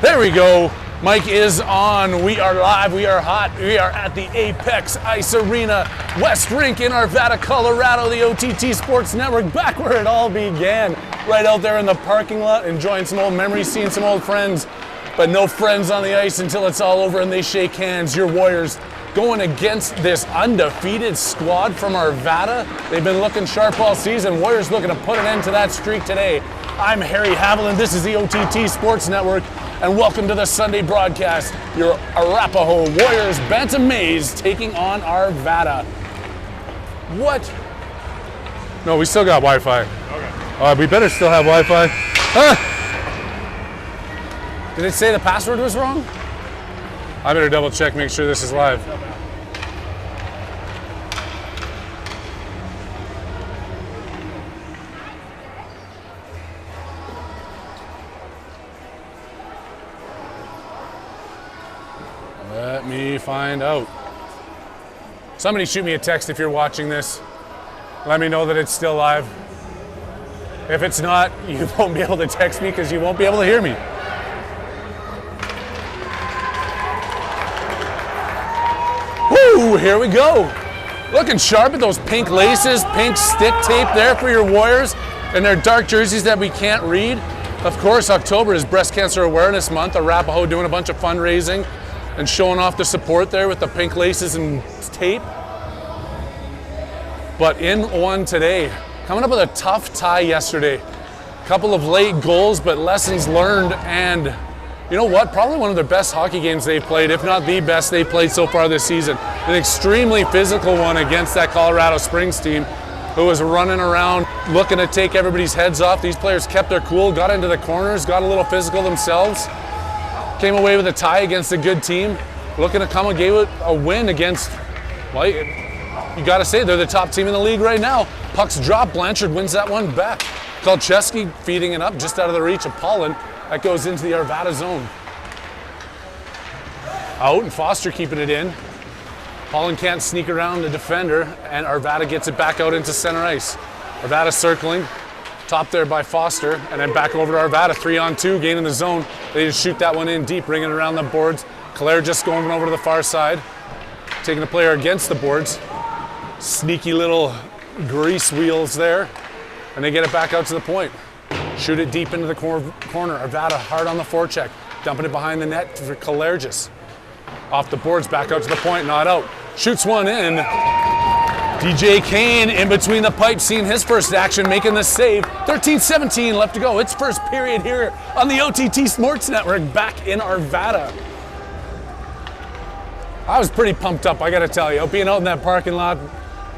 There we go. Mic is on. We are live. We are hot. We are at the Apex Ice Arena, West Rink in Arvada, Colorado, the OTT Sports Network, back where it all began. Right out there in the parking lot, enjoying some old memories, seeing some old friends, but no friends on the ice until it's all over and they shake hands. Your Warriors going against this undefeated squad from Arvada. They've been looking sharp all season. Warriors looking to put an end to that streak today. I'm Harry Haviland. This is the OTT Sports Network, and welcome to the Sunday broadcast. Your Arapahoe Warriors Bantam Maize taking on Arvada. What? No, we still got Wi-Fi. Okay. We better still have Wi-Fi. Did it say the password was wrong? I better double check, make sure this is live. Let me find out. Somebody shoot me a text if you're watching this. Let me know that it's still live. If it's not, you won't be able to text me because you won't be able to hear me. Woo, here we go. Looking sharp with those pink laces, pink stick tape there for your Warriors and their dark jerseys that we can't read. Of course, October is Breast Cancer Awareness Month. Arapahoe doing a bunch of fundraising and showing off the support there with the pink laces and tape. But in one today, coming up with a tough tie yesterday. Couple of late goals, but lessons learned, and you know what? Probably one of their best hockey games they've played, if not the best they've played so far this season. An extremely physical one against that Colorado Springs team who was running around looking to take everybody's heads off. These players kept their cool, got into the corners, got a little physical themselves. Came away with a tie against a good team. Looking to come away with a win against, well, you got to say, they're the top team in the league right now. Pucks drop, Blanchard wins that one back. Kolcheski feeding it up just out of the reach of Pollen. That goes into the Arvada zone. Out, and Foster keeping it in. Pollen can't sneak around the defender, and Arvada gets it back out into center ice. Arvada circling, top there by Foster, and then back over to Arvada, 3-on-2, gaining the zone. They just shoot that one in deep, bringing it around the boards. Claire just going over to the far side, taking the player against the boards. Sneaky little grease wheels there, and they get it back out to the point. Shoot it deep into the corner. Arvada hard on the forecheck, dumping it behind the net for Kalergis. Off the boards, back out to the point, not out. Shoots one in. DJ Kane in between the pipes, seeing his first action, making the save. 13-17 left to go. It's first period here on the OTT Sports Network, back in Arvada. I was pretty pumped up, I gotta tell you. Being out in that parking lot,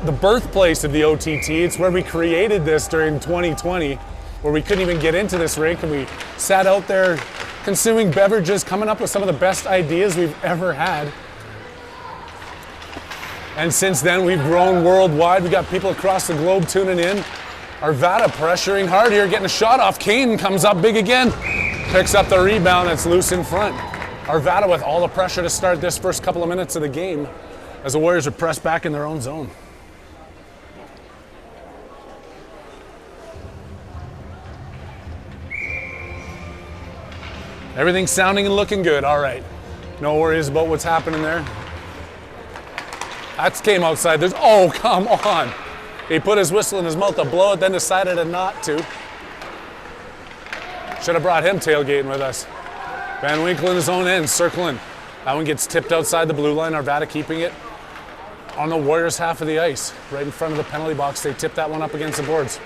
the birthplace of the OTT, it's where we created this during 2020, where we couldn't even get into this rink, and we sat out there consuming beverages, coming up with some of the best ideas we've ever had. And since then, we've grown worldwide. We got people across the globe tuning in. Arvada pressuring hard here, getting a shot off. Kane comes up big again, picks up the rebound that's loose in front. Arvada with all the pressure to start this first couple of minutes of the game as the Warriors are pressed back in their own zone. Everything's sounding and looking good. All right. No worries about what's happening there. That came outside. Oh, come on. He put his whistle in his mouth to blow it, then decided not to. Should have brought him tailgating with us. Van Winkle in his own end, circling. That one gets tipped outside the blue line. Arvada keeping it on the Warriors' half of the ice. Right in front of the penalty box. They tip that one up against the boards.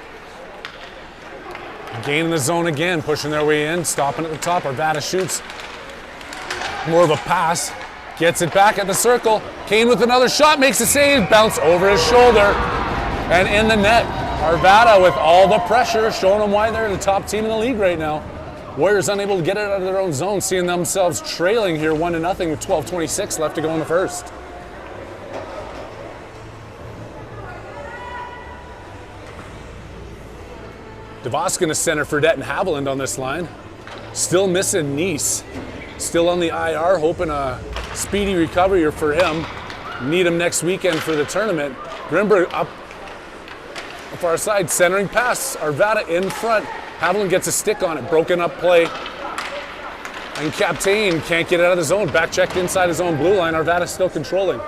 Gaining the zone again, pushing their way in, stopping at the top. Arvada shoots. More of a pass. Gets it back at the circle. Kane with another shot, makes a save. Bounce over his shoulder. And in the net. Arvada with all the pressure, showing them why they're the top team in the league right now. Warriors unable to get it out of their own zone, seeing themselves trailing here 1-0 with 12:26 left to go in the first. DeVos gonna center Fredette and Haviland on this line. Still missing Nice. Still on the IR, hoping a speedy recovery for him. Need him next weekend for the tournament. Grimberg up the far side, centering pass. Arvada in front. Haviland gets a stick on it, broken up play. And Captain can't get it out of the zone. Back checked inside his own blue line. Arvada still controlling.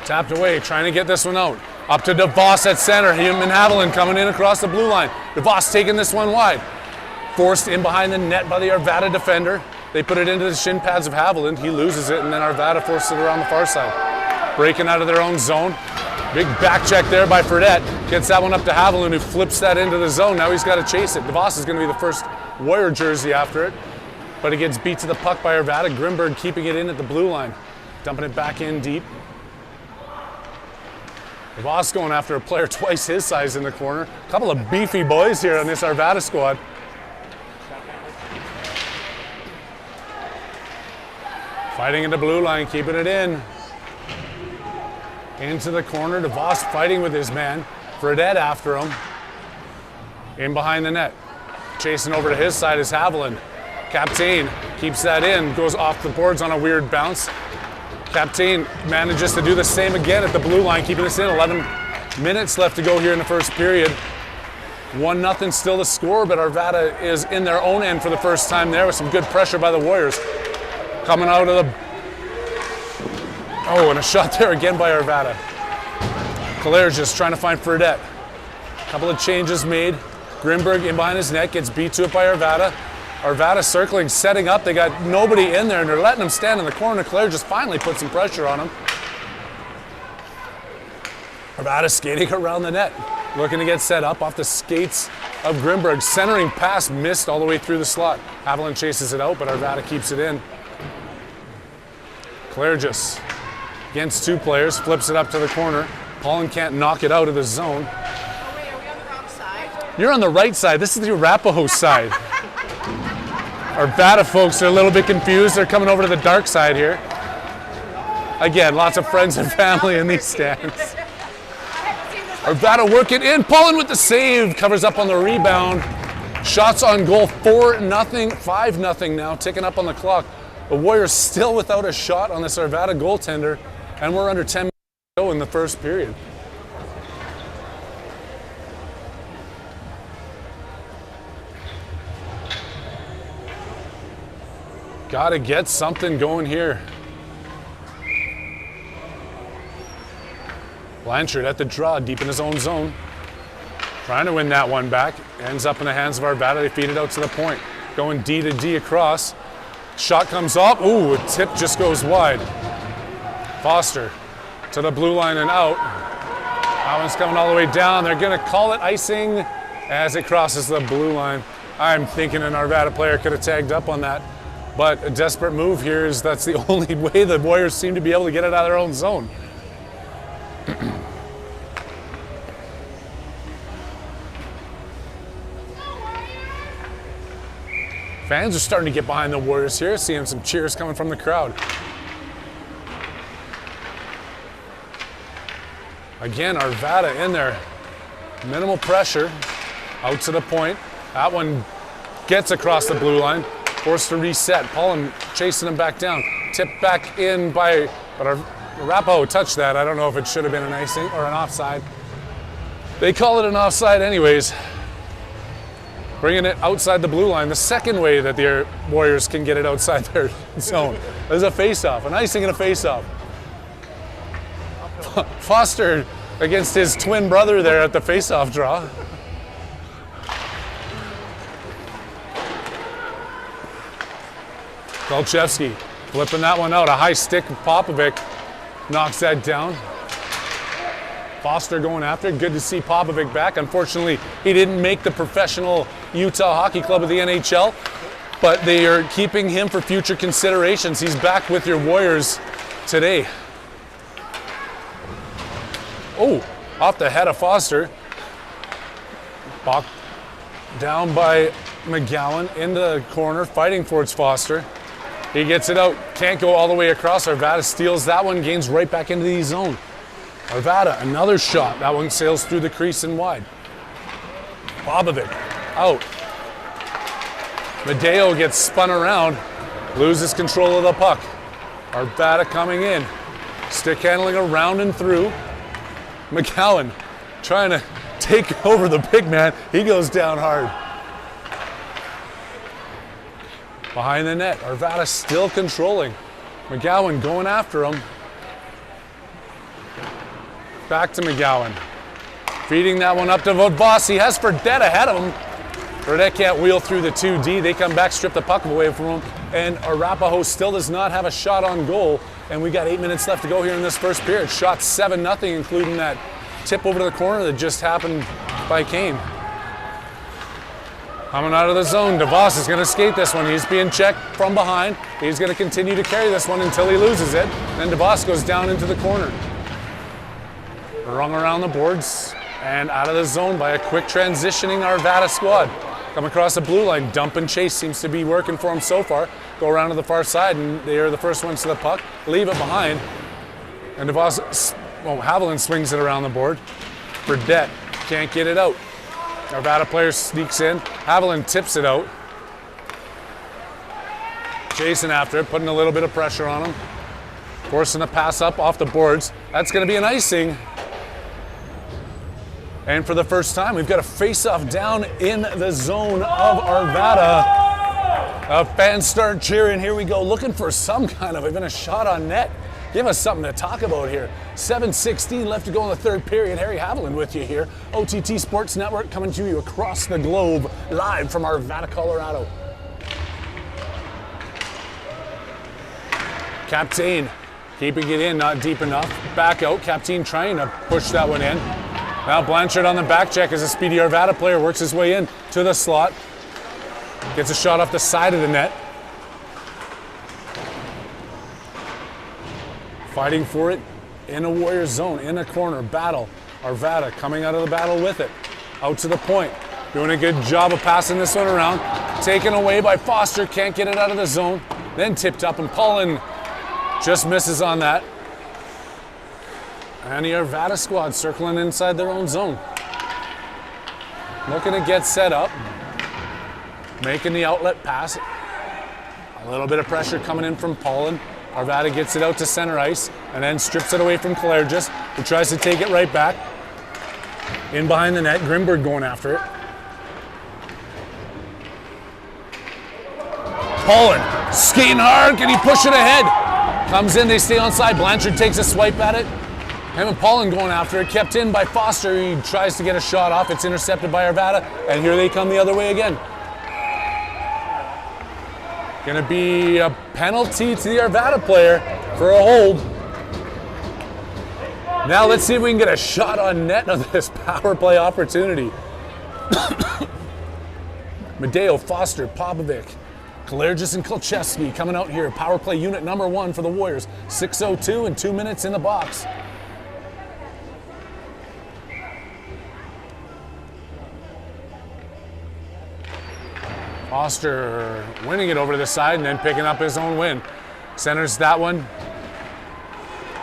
Tapped away, trying to get this one out. Up to DeVos at center. Him and Haviland coming in across the blue line. DeVos taking this one wide. Forced in behind the net by the Arvada defender. They put it into the shin pads of Haviland. He loses it, and then Arvada forces it around the far side. Breaking out of their own zone. Big back check there by Fredette. Gets that one up to Haviland, who flips that into the zone. Now he's got to chase it. DeVos is going to be the first Warrior jersey after it. But he gets beat to the puck by Arvada. Grimberg keeping it in at the blue line. Dumping it back in deep. DeVos going after a player twice his size in the corner. A couple of beefy boys here on this Arvada squad. Fighting in the blue line, keeping it in. Into the corner, DeVos fighting with his man. Fredette after him. In behind the net. Chasing over to his side is Haviland. Captain keeps that in, goes off the boards on a weird bounce. Captain manages to do the same again at the blue line, keeping us in. 11 minutes left to go here in the first period. 1-0 still the score, but Arvada is in their own end for the first time there with some good pressure by the Warriors. Coming out of the... Oh, and a shot there again by Arvada. Claire just trying to find Fredette. Couple of changes made. Grimberg in behind his net, gets beat to it by Arvada. Arvada circling, setting up. They got nobody in there, and they're letting him stand in the corner. Claire just finally put some pressure on him. Arvada skating around the net, looking to get set up off the skates of Grimberg. Centering pass missed all the way through the slot. Haviland chases it out, but Arvada keeps it in. Claire just against two players, flips it up to the corner. Paulin can't knock it out of the zone. Oh wait, are we on the wrong side? You're on the right side. This is the Arapahoe side. Arvada folks are a little bit confused. They're coming over to the dark side here. Again, lots of friends and family in these stands. Arvada working in. Paulin with the save. Covers up on the rebound. Shots on goal. 4-0. 5-0 now. Ticking up on the clock. The Warriors still without a shot on this Arvada goaltender. And we're under 10 minutes to go in the first period. Got to get something going here. Blanchard at the draw, deep in his own zone. Trying to win that one back. Ends up in the hands of Arvada. They feed it out to the point. Going D to D across. Shot comes up. Ooh, a tip just goes wide. Foster to the blue line and out. That one's coming all the way down. They're going to call it icing as it crosses the blue line. I'm thinking an Arvada player could have tagged up on that. But a desperate move here is that's the only way the Warriors seem to be able to get it out of their own zone. Fans are starting to get behind the Warriors here, seeing some cheers coming from the crowd. Again, Arvada in there. Minimal pressure. Out to the point. That one gets across the blue line. Forced to reset. Paulin chasing him back down. Tipped back in by, but Arapahoe touched that. I don't know if it should have been an icing or an offside. They call it an offside anyways. Bringing it outside the blue line. The second way that the Warriors can get it outside their zone. There's a face-off, an icing and a face-off. Foster against his twin brother there at the face-off draw. Kolchevsky flipping that one out. A high stick. Popovic knocks that down. Foster going after it. Good to see Popovic back. Unfortunately, he didn't make the professional Utah Hockey Club of the NHL, but they are keeping him for future considerations. He's back with your Warriors today. Oh, off the head of Foster. Bach down by McGowan in the corner, fighting towards Foster. He gets it out, can't go all the way across. Arvada steals that one, gains right back into the zone. Arvada, another shot. That one sails through the crease and wide. Popovic, out. Medeo gets spun around, loses control of the puck. Arvada coming in. Stick handling around and through. McGowan trying to take over the big man. He goes down hard. Behind the net, Arvada still controlling. McGowan going after him. Back to McGowan. Feeding that one up to Voss. He has Fredette ahead of him. Fredette can't wheel through the 2D. They come back, strip the puck away from him, and Arapahoe still does not have a shot on goal. And we got 8 minutes left to go here in this first period. Shot 7-0, including that tip over to the corner that just happened by Kane. Coming out of the zone, DeVos is going to skate this one. He's being checked from behind. He's going to continue to carry this one until he loses it. Then DeVos goes down into the corner. Rung around the boards and out of the zone by a quick transitioning Arvada squad. Come across the blue line, dump and chase seems to be working for him so far. Go around to the far side and they are the first ones to the puck. Leave it behind. And DeVos, Haviland swings it around the board. Fredette can't get it out. Arvada player sneaks in. Haviland tips it out. Chasing after it, putting a little bit of pressure on him. Forcing a pass up off the boards. That's going to be an icing. And for the first time, we've got a face-off down in the zone of Arvada. Fans start cheering. Here we go, looking for some kind of even a shot on net. Give us something to talk about here. 7:16 left to go in the third period. Harry Haviland with you here. OTT Sports Network coming to you across the globe, live from Arvada, Colorado. Captain keeping it in, not deep enough. Back out, Captain trying to push that one in. Now Blanchard on the back check as a speedy Arvada player works his way in to the slot. Gets a shot off the side of the net. Fighting for it in a Warrior zone, in a corner, battle. Arvada coming out of the battle with it. Out to the point. Doing a good job of passing this one around. Taken away by Foster, can't get it out of the zone. Then tipped up and Paulin just misses on that. And the Arvada squad circling inside their own zone. Looking to get set up. Making the outlet pass. A little bit of pressure coming in from Paulin. Arvada gets it out to center ice and then strips it away from Kalergis, who tries to take it right back. In behind the net, Grimberg going after it. Paulin skating hard, can he push it ahead? Comes in, they stay on side. Blanchard takes a swipe at it. Him and Paulin going after it, kept in by Foster. He tries to get a shot off. It's intercepted by Arvada, and here they come the other way again. Gonna be a penalty to the Arvada player for a hold. Now let's see if we can get a shot on net on this power play opportunity. Medeo, Foster, Popovic, Kalergis and Kolchevsky coming out here. Power play unit number 1 for the Warriors. 6:02 and 2 minutes in the box. Foster winning it over to the side and then picking up his own win. Centers that one,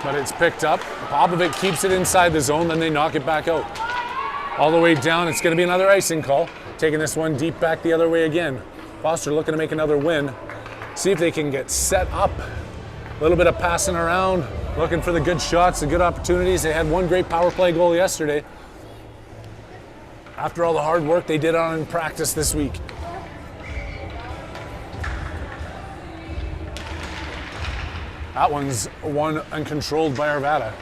but it's picked up. Popovic keeps it inside the zone, then they knock it back out. All the way down, it's gonna be another icing call. Taking this one deep back the other way again. Foster looking to make another win. See if they can get set up. A little bit of passing around, looking for the good shots, the good opportunities. They had one great power play goal yesterday. After all the hard work they did on in practice this week. That one's won uncontrolled by Arvada.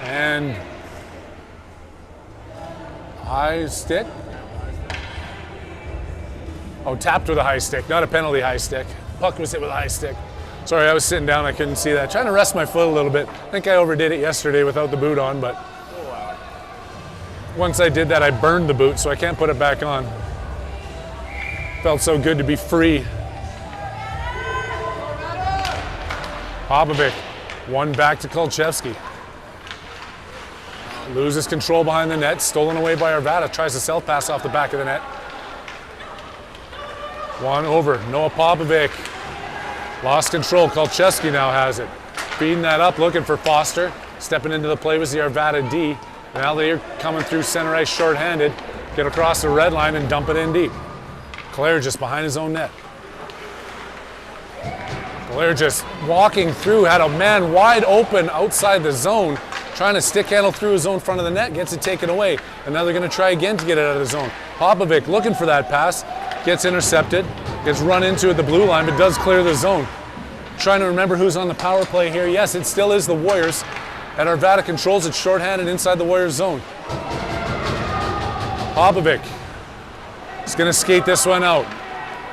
And high stick. Oh, tapped with a high stick, not a penalty high stick. Puck was hit with a high stick. Sorry, I was sitting down, I couldn't see that. Trying to rest my foot a little bit. I think I overdid it yesterday without the boot on, but once I did that, I burned the boot, so I can't put it back on. Felt so good to be free. Popovic, one back to Kolchevsky. Loses control behind the net, stolen away by Arvada, tries to self-pass off the back of the net. One over, Noah Popovic. Lost control, Kolchevsky now has it. Feeding that up, looking for Foster. Stepping into the play was the Arvada D. Now they're coming through center ice short-handed. Get across the red line and dump it in deep. Claire just behind his own net. Claire just walking through, had a man wide open outside the zone. Trying to stick handle through his own front of the net, gets it taken away. And now they're going to try again to get it out of the zone. Popovic looking for that pass, gets intercepted, gets run into at the blue line, but does clear the zone. Trying to remember who's on the power play here. Yes, it still is the Warriors. And Arvada controls it shorthanded inside the Warriors zone. Popovic is going to skate this one out.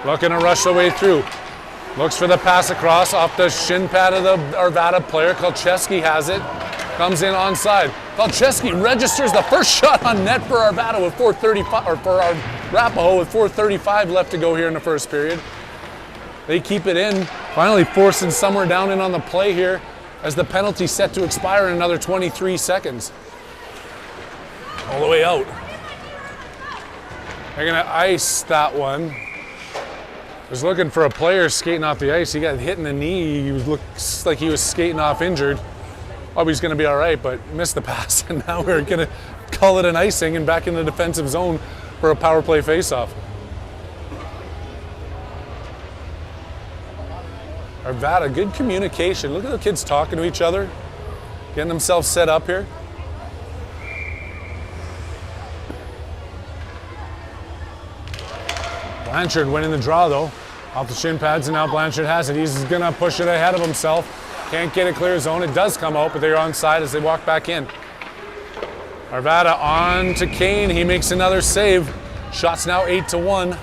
Looking to rush the way through. Looks for the pass across off the shin pad of the Arvada player. Kolcheski has it. Comes in onside. Kolcheski registers the first shot on net for Arvada with 4:35, or for Arapahoe with 4:35 left to go here in the first period. They keep it in, finally forcing somewhere down in on the play here as the penalty set to expire in another 23 seconds. All the way out. They're gonna ice that one. Was looking for a player skating off the ice. He got hit in the knee. He looks like he was skating off injured. Oh, he's gonna be all right, but missed the pass. And now we're gonna call it an icing and back in the defensive zone for a power play faceoff. Arvada, good communication. Look at the kids talking to each other, getting themselves set up here. Blanchard winning the draw though, off the shin pads, and now Blanchard has it. He's gonna push it ahead of himself. Can't get it clear zone. It does come out, but they're onside as they walk back in. Arvada on to Kane. He makes another save. Shots now 8-1.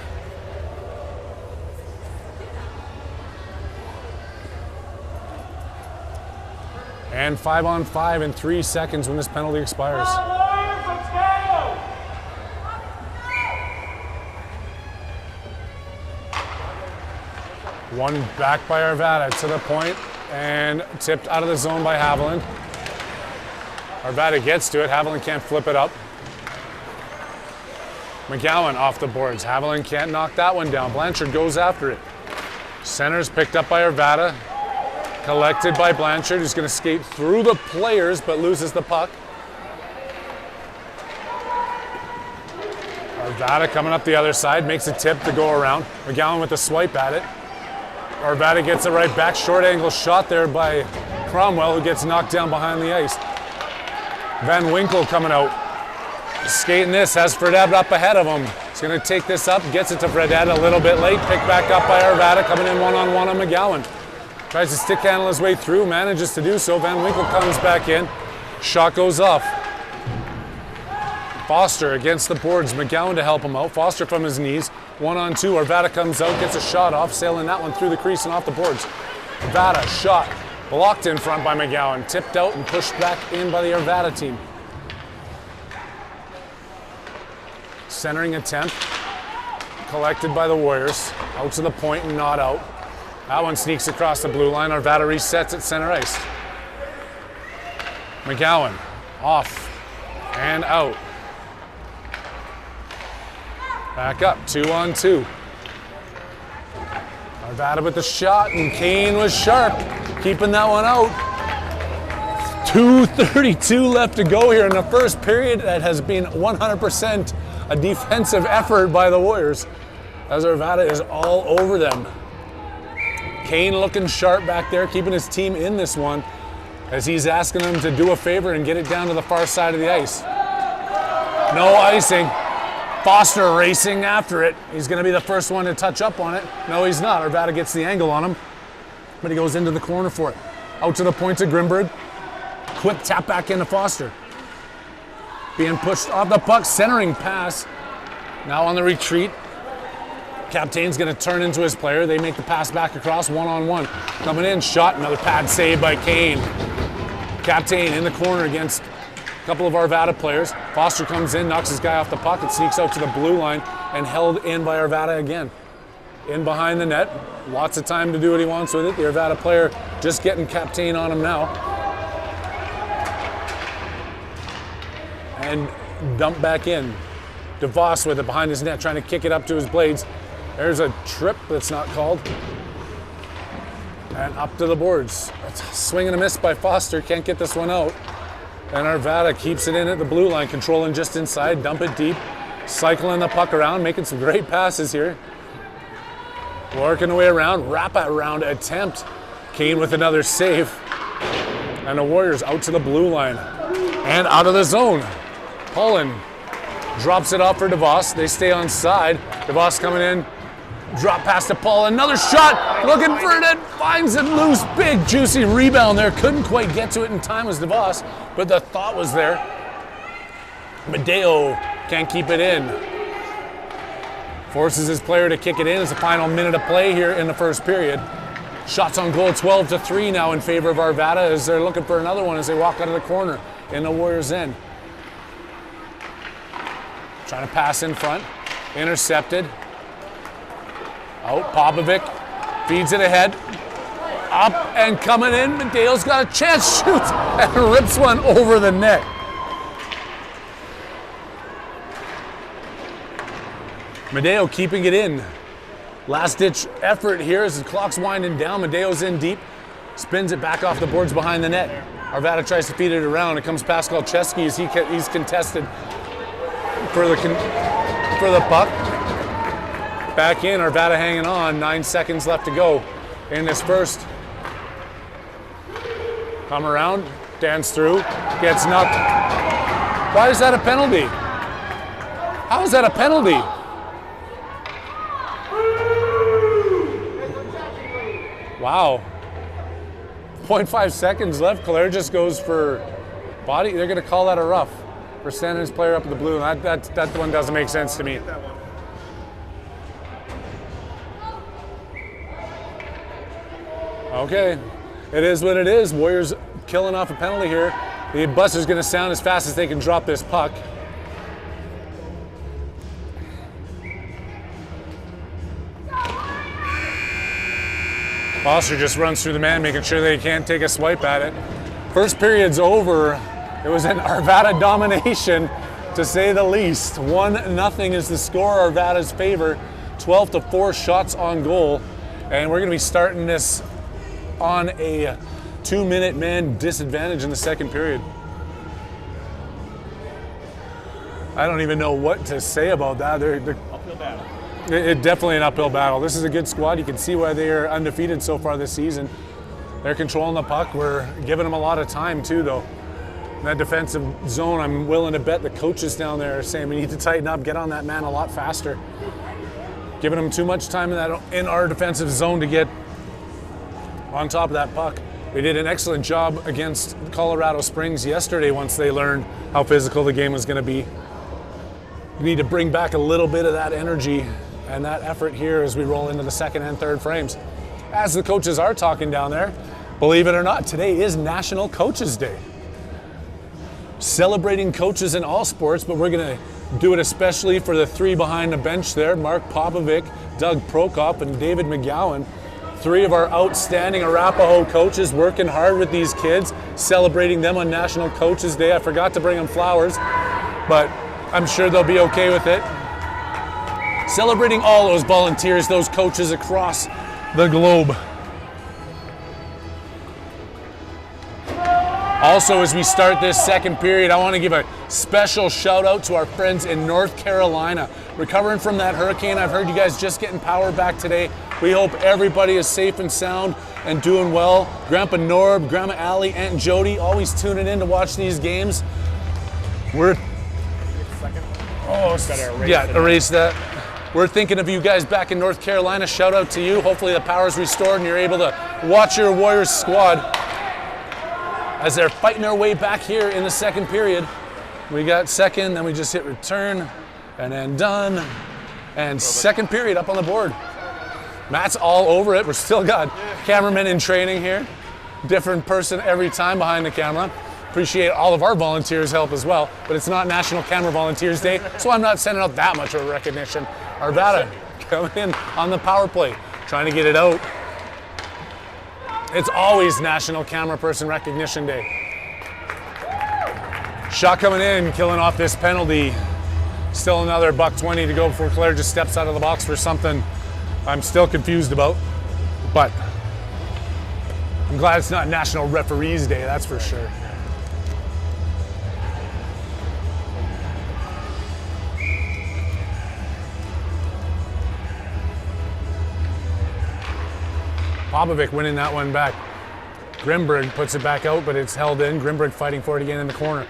And 5-on-5 in 3 seconds when this penalty expires. One back by Arvada to the point and tipped out of the zone by Haviland. Arvada gets to it. Haviland can't flip it up. McGowan off the boards. Haviland can't knock that one down. Blanchard goes after it. Center's picked up by Arvada. Collected by Blanchard, who's going to skate through the players but loses the puck. Arvada coming up the other side, makes a tip to go around. McGowan with a swipe at it. Arvada gets it right back. Short angle shot there by Cromwell, who gets knocked down behind the ice. Van Winkle coming out. Skating this, has Fredette up ahead of him. He's going to take this up, gets it to Fredette a little bit late. Picked back up by Arvada, coming in one-on-one on McGowan. Tries to stick handle his way through, manages to do so. Van Winkle comes back in. Shot goes off. Foster against the boards. McGowan to help him out. Foster from his knees. 1-on-2. Arvada comes out, gets a shot off, sailing that one through the crease and off the boards. Arvada shot. Blocked in front by McGowan. Tipped out and pushed back in by the Arvada team. Centering attempt. Collected by the Warriors. Out to the point and not out. That one sneaks across the blue line. Arvada resets at center ice. McGowan off and out. Back up, 2-on-2. Arvada with the shot, and Kane was sharp, keeping that one out. 2:32 left to go here in the first period. That has been 100% a defensive effort by the Warriors, as Arvada is all over them. Kane looking sharp back there, keeping his team in this one, as he's asking them to do a favor and get it down to the far side of the ice. No icing. Foster racing after it. He's going to be the first one to touch up on it. No, he's not. Arvada gets the angle on him, but he goes into the corner for it. Out to the point to Grimberg. Quick tap back into Foster. Being pushed off the puck, centering pass. Now on the retreat. Captain's going to turn into his player. They make the pass back across, 1-on-1. Coming in, shot, another pad save by Kane. Captain in the corner against a couple of Arvada players. Foster comes in, knocks his guy off the puck, and sneaks out to the blue line and held in by Arvada again. In behind the net, lots of time to do what he wants with it. The Arvada player just getting Captain on him now. And dump back in. DeVos with it behind his net, trying to kick it up to his blades. There's a trip that's not called. And up to the boards. It's a swing and a miss by Foster. Can't get this one out. And Arvada keeps it in at the blue line, controlling just inside. Dump it deep. Cycling the puck around, making some great passes here. Working the way around. Wrap around attempt. Kane with another save. And the Warriors out to the blue line. And out of the zone. Pullen drops it off for DeVos. They stay on side. DeVos coming in. Drop pass to Paul. Another shot. Looking for it. Finds it loose. Big, juicy rebound there. Couldn't quite get to it in time as DeVos, but the thought was there. Madeo can't keep it in. Forces his player to kick it in. It's the final minute of play here in the first period. Shots on goal 12-3 now in favor of Arvada as they're looking for another one as they walk out of the corner in the Warriors' end. Trying to pass in front. Intercepted. Out, Popovic feeds it ahead. Up and coming in. Madeo's got a chance, shoots, and rips one over the net. Madeo keeping it in. Last-ditch effort here as the clock's winding down. Madeo's in deep, spins it back off the boards behind the net. Arvada tries to feed it around. It comes Pascal Chesky as he's contested for the puck. Back in, Arvada hanging on. 9 seconds left to go in this first. Come around, dance through, gets knocked. Why is that a penalty? How is that a penalty? Wow. 0.5 seconds left. Claire just goes for body. They're going to call that a rough for sending his player up in the blue. That one doesn't make sense to me. Okay. It is what it is. Warriors killing off a penalty here. The buzzer going to sound as fast as they can drop this puck. Foster just runs through the man, making sure they can't take a swipe at it. First period's over. It was an Arvada domination, to say the least. 1-0 is the score, Arvada's favor. 12-4 shots on goal. And we're going to be starting this on a 2-minute man disadvantage in the second period. I don't even know what to say about that. They're Uphill battle. It's definitely an uphill battle. This is a good squad. You can see why they are undefeated so far this season. They're controlling the puck. We're giving them a lot of time too, though. In that defensive zone, I'm willing to bet the coaches down there are saying we need to tighten up, get on that man a lot faster. Giving them too much time in our defensive zone to get on top of that puck. They did an excellent job against Colorado Springs yesterday once they learned how physical the game was going to be. We need to bring back a little bit of that energy and that effort here as we roll into the second and third frames. As the coaches are talking down there, believe it or not, today is National Coaches Day. Celebrating coaches in all sports, but we're going to do it especially for the three behind the bench there, Mark Popovic, Doug Prokop, and David McGowan. Three of our outstanding Arapahoe coaches working hard with these kids, celebrating them on National Coaches Day. I forgot to bring them flowers, but I'm sure they'll be okay with it. Celebrating all those volunteers, those coaches across the globe. Also, as we start this second period, I want to give a special shout out to our friends in North Carolina. Recovering from that hurricane, I've heard you guys just getting power back today. We hope everybody is safe and sound and doing well. Grandpa Norb, Grandma Allie, Aunt Jody, always tuning in to watch these games. Erase that. We're thinking of you guys back in North Carolina. Shout out to you. Hopefully the power's restored and you're able to watch your Warriors squad as they're fighting their way back here in the second period. We got second, then we just hit return, and then done. And second period up on the board. Matt's all over it. We're still got cameramen in training here. Different person every time behind the camera. Appreciate all of our volunteers' help as well, but it's not National Camera Volunteers Day, so I'm not sending out that much of a recognition. Arvada coming in on the power play, trying to get it out. It's always National Camera Person Recognition Day. Shot coming in, killing off this penalty. Still another $1.20 to go before Claire just steps out of the box for something I'm still confused about, but I'm glad it's not National Referees Day, that's for sure. Popovic winning that one back. Grimberg puts it back out, but it's held in. Grimberg fighting for it again in the corner.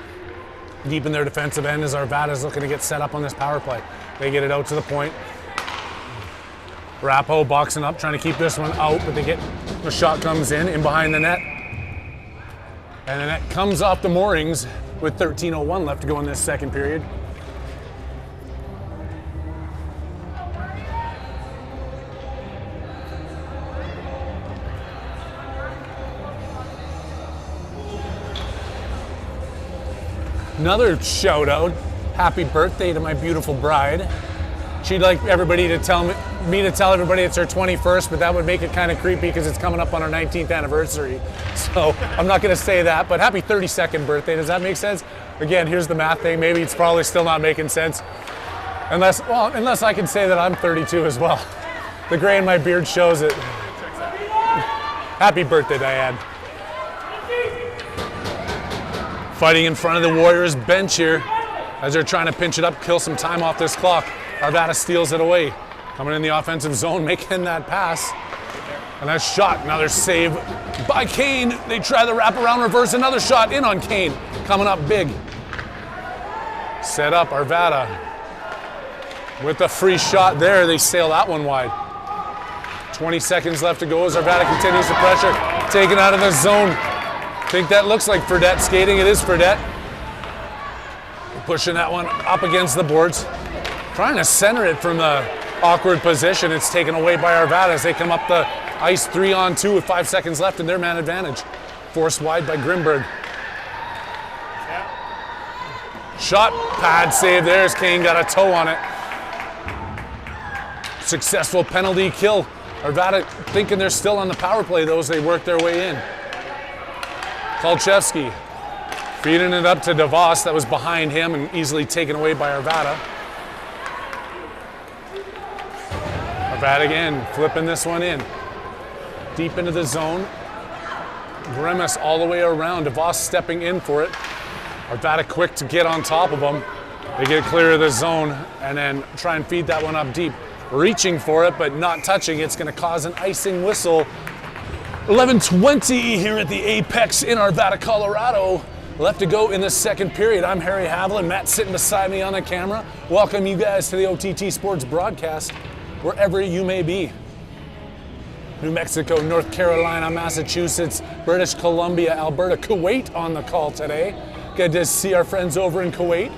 Deep in their defensive end as Arvada's looking to get set up on this power play. They get it out to the point. Arapahoe boxing up, trying to keep this one out, but the shot comes in behind the net. And the net comes off the moorings with 13:01 left to go in this second period. Another shout out, happy birthday to my beautiful bride. She'd like everybody to tell me to tell everybody it's her 21st, but that would make it kind of creepy because it's coming up on her 19th anniversary. So I'm not gonna say that, but happy 32nd birthday. Does that make sense? Again, here's the math thing. Maybe it's probably still not making sense. Unless I can say that I'm 32 as well. The gray in my beard shows it. Happy birthday, Diane. Fighting in front of the Warriors bench here as they're trying to pinch it up, kill some time off this clock. Arvada steals it away. Coming in the offensive zone, making that pass. And that shot, another save by Kane. They try the wraparound reverse, another shot in on Kane. Coming up big. Set up Arvada. With the free shot there, they sail that one wide. 20 seconds left to go as Arvada continues the pressure. Taken out of the zone. I think that looks like Fredette skating. It is Fredette. Pushing that one up against the boards. Trying to center it from the awkward position. It's taken away by Arvada as they come up the ice 3-on-2 with 5 seconds left in their man advantage. Forced wide by Grimberg. Shot, pad save there as Kane got a toe on it. Successful penalty kill. Arvada thinking they're still on the power play though as they work their way in. Kolchevsky feeding it up to DeVos that was behind him and easily taken away by Arvada. Arvada again, flipping this one in. Deep into the zone. Grimace all the way around. DeVos stepping in for it. Arvada quick to get on top of him. They get clear of the zone and then try and feed that one up deep. Reaching for it, but not touching. It's going to cause an icing whistle. 11:20 here at the Apex in Arvada, Colorado. Left to go in the second period. I'm Harry Haviland. Matt sitting beside me on the camera. Welcome you guys to the OTT Sports broadcast, wherever you may be. New Mexico, North Carolina, Massachusetts, British Columbia, Alberta, Kuwait on the call today. Good to see our friends over in Kuwait.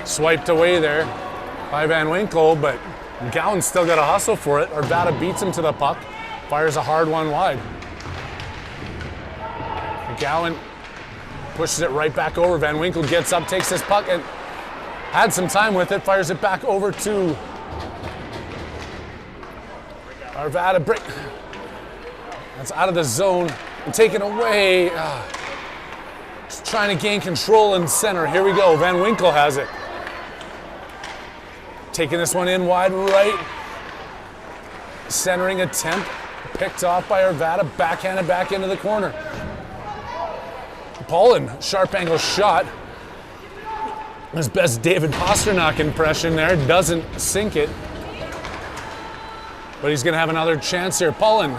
Swiped away there by Van Winkle, but Gowan's still got a hustle for it. Arvada beats him to the puck, fires a hard one wide. Gowan pushes it right back over. Van Winkle gets up, takes this puck, and had some time with it, fires it back over to Arvada. Break. That's out of the zone and taken away. Just trying to gain control in center. Here we go. Van Winkle has it. Taking this one in wide right. Centering attempt. Picked off by Arvada. Backhanded back into the corner. Paulin, sharp angle shot. His best David Pasternak impression there. Doesn't sink it. But he's going to have another chance here. Paulin,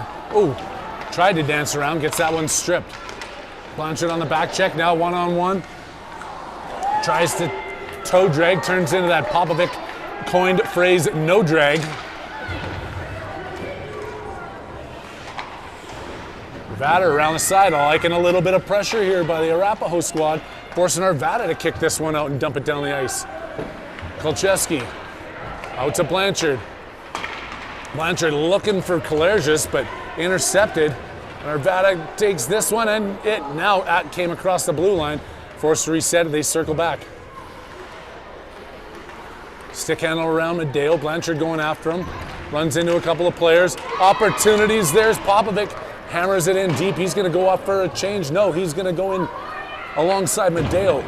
tried to dance around. Gets that one stripped. Blanchard on the back check. Now one-on-one. Tries to toe drag. Turns into that Popovic coined phrase, no drag. Arvada around the side, liking a little bit of pressure here by the Arapahoe squad, forcing Arvada to kick this one out and dump it down the ice. Kolchevsky out to Blanchard. Blanchard looking for Kalergis, but intercepted. And Arvada takes this one, and it now came across the blue line. Forced to reset it, they circle back. Stick handle around Medeo. Blanchard going after him. Runs into a couple of players. Opportunities. There's Popovic. Hammers it in deep. He's going to go up for a change. No, he's going to go in alongside Medeo.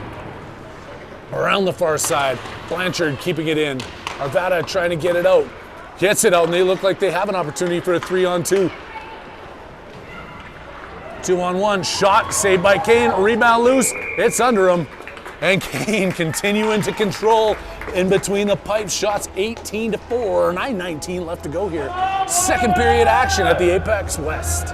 Around the far side. Blanchard keeping it in. Arvada trying to get it out. Gets it out, and they look like they have an opportunity for a 3-on-2. 2-on-1. Shot. Saved by Kane. Rebound loose. It's under him. And Kane continuing to control in between the pipes. Shots 18-4, 9:19 left to go here. Second period action at the Apex West.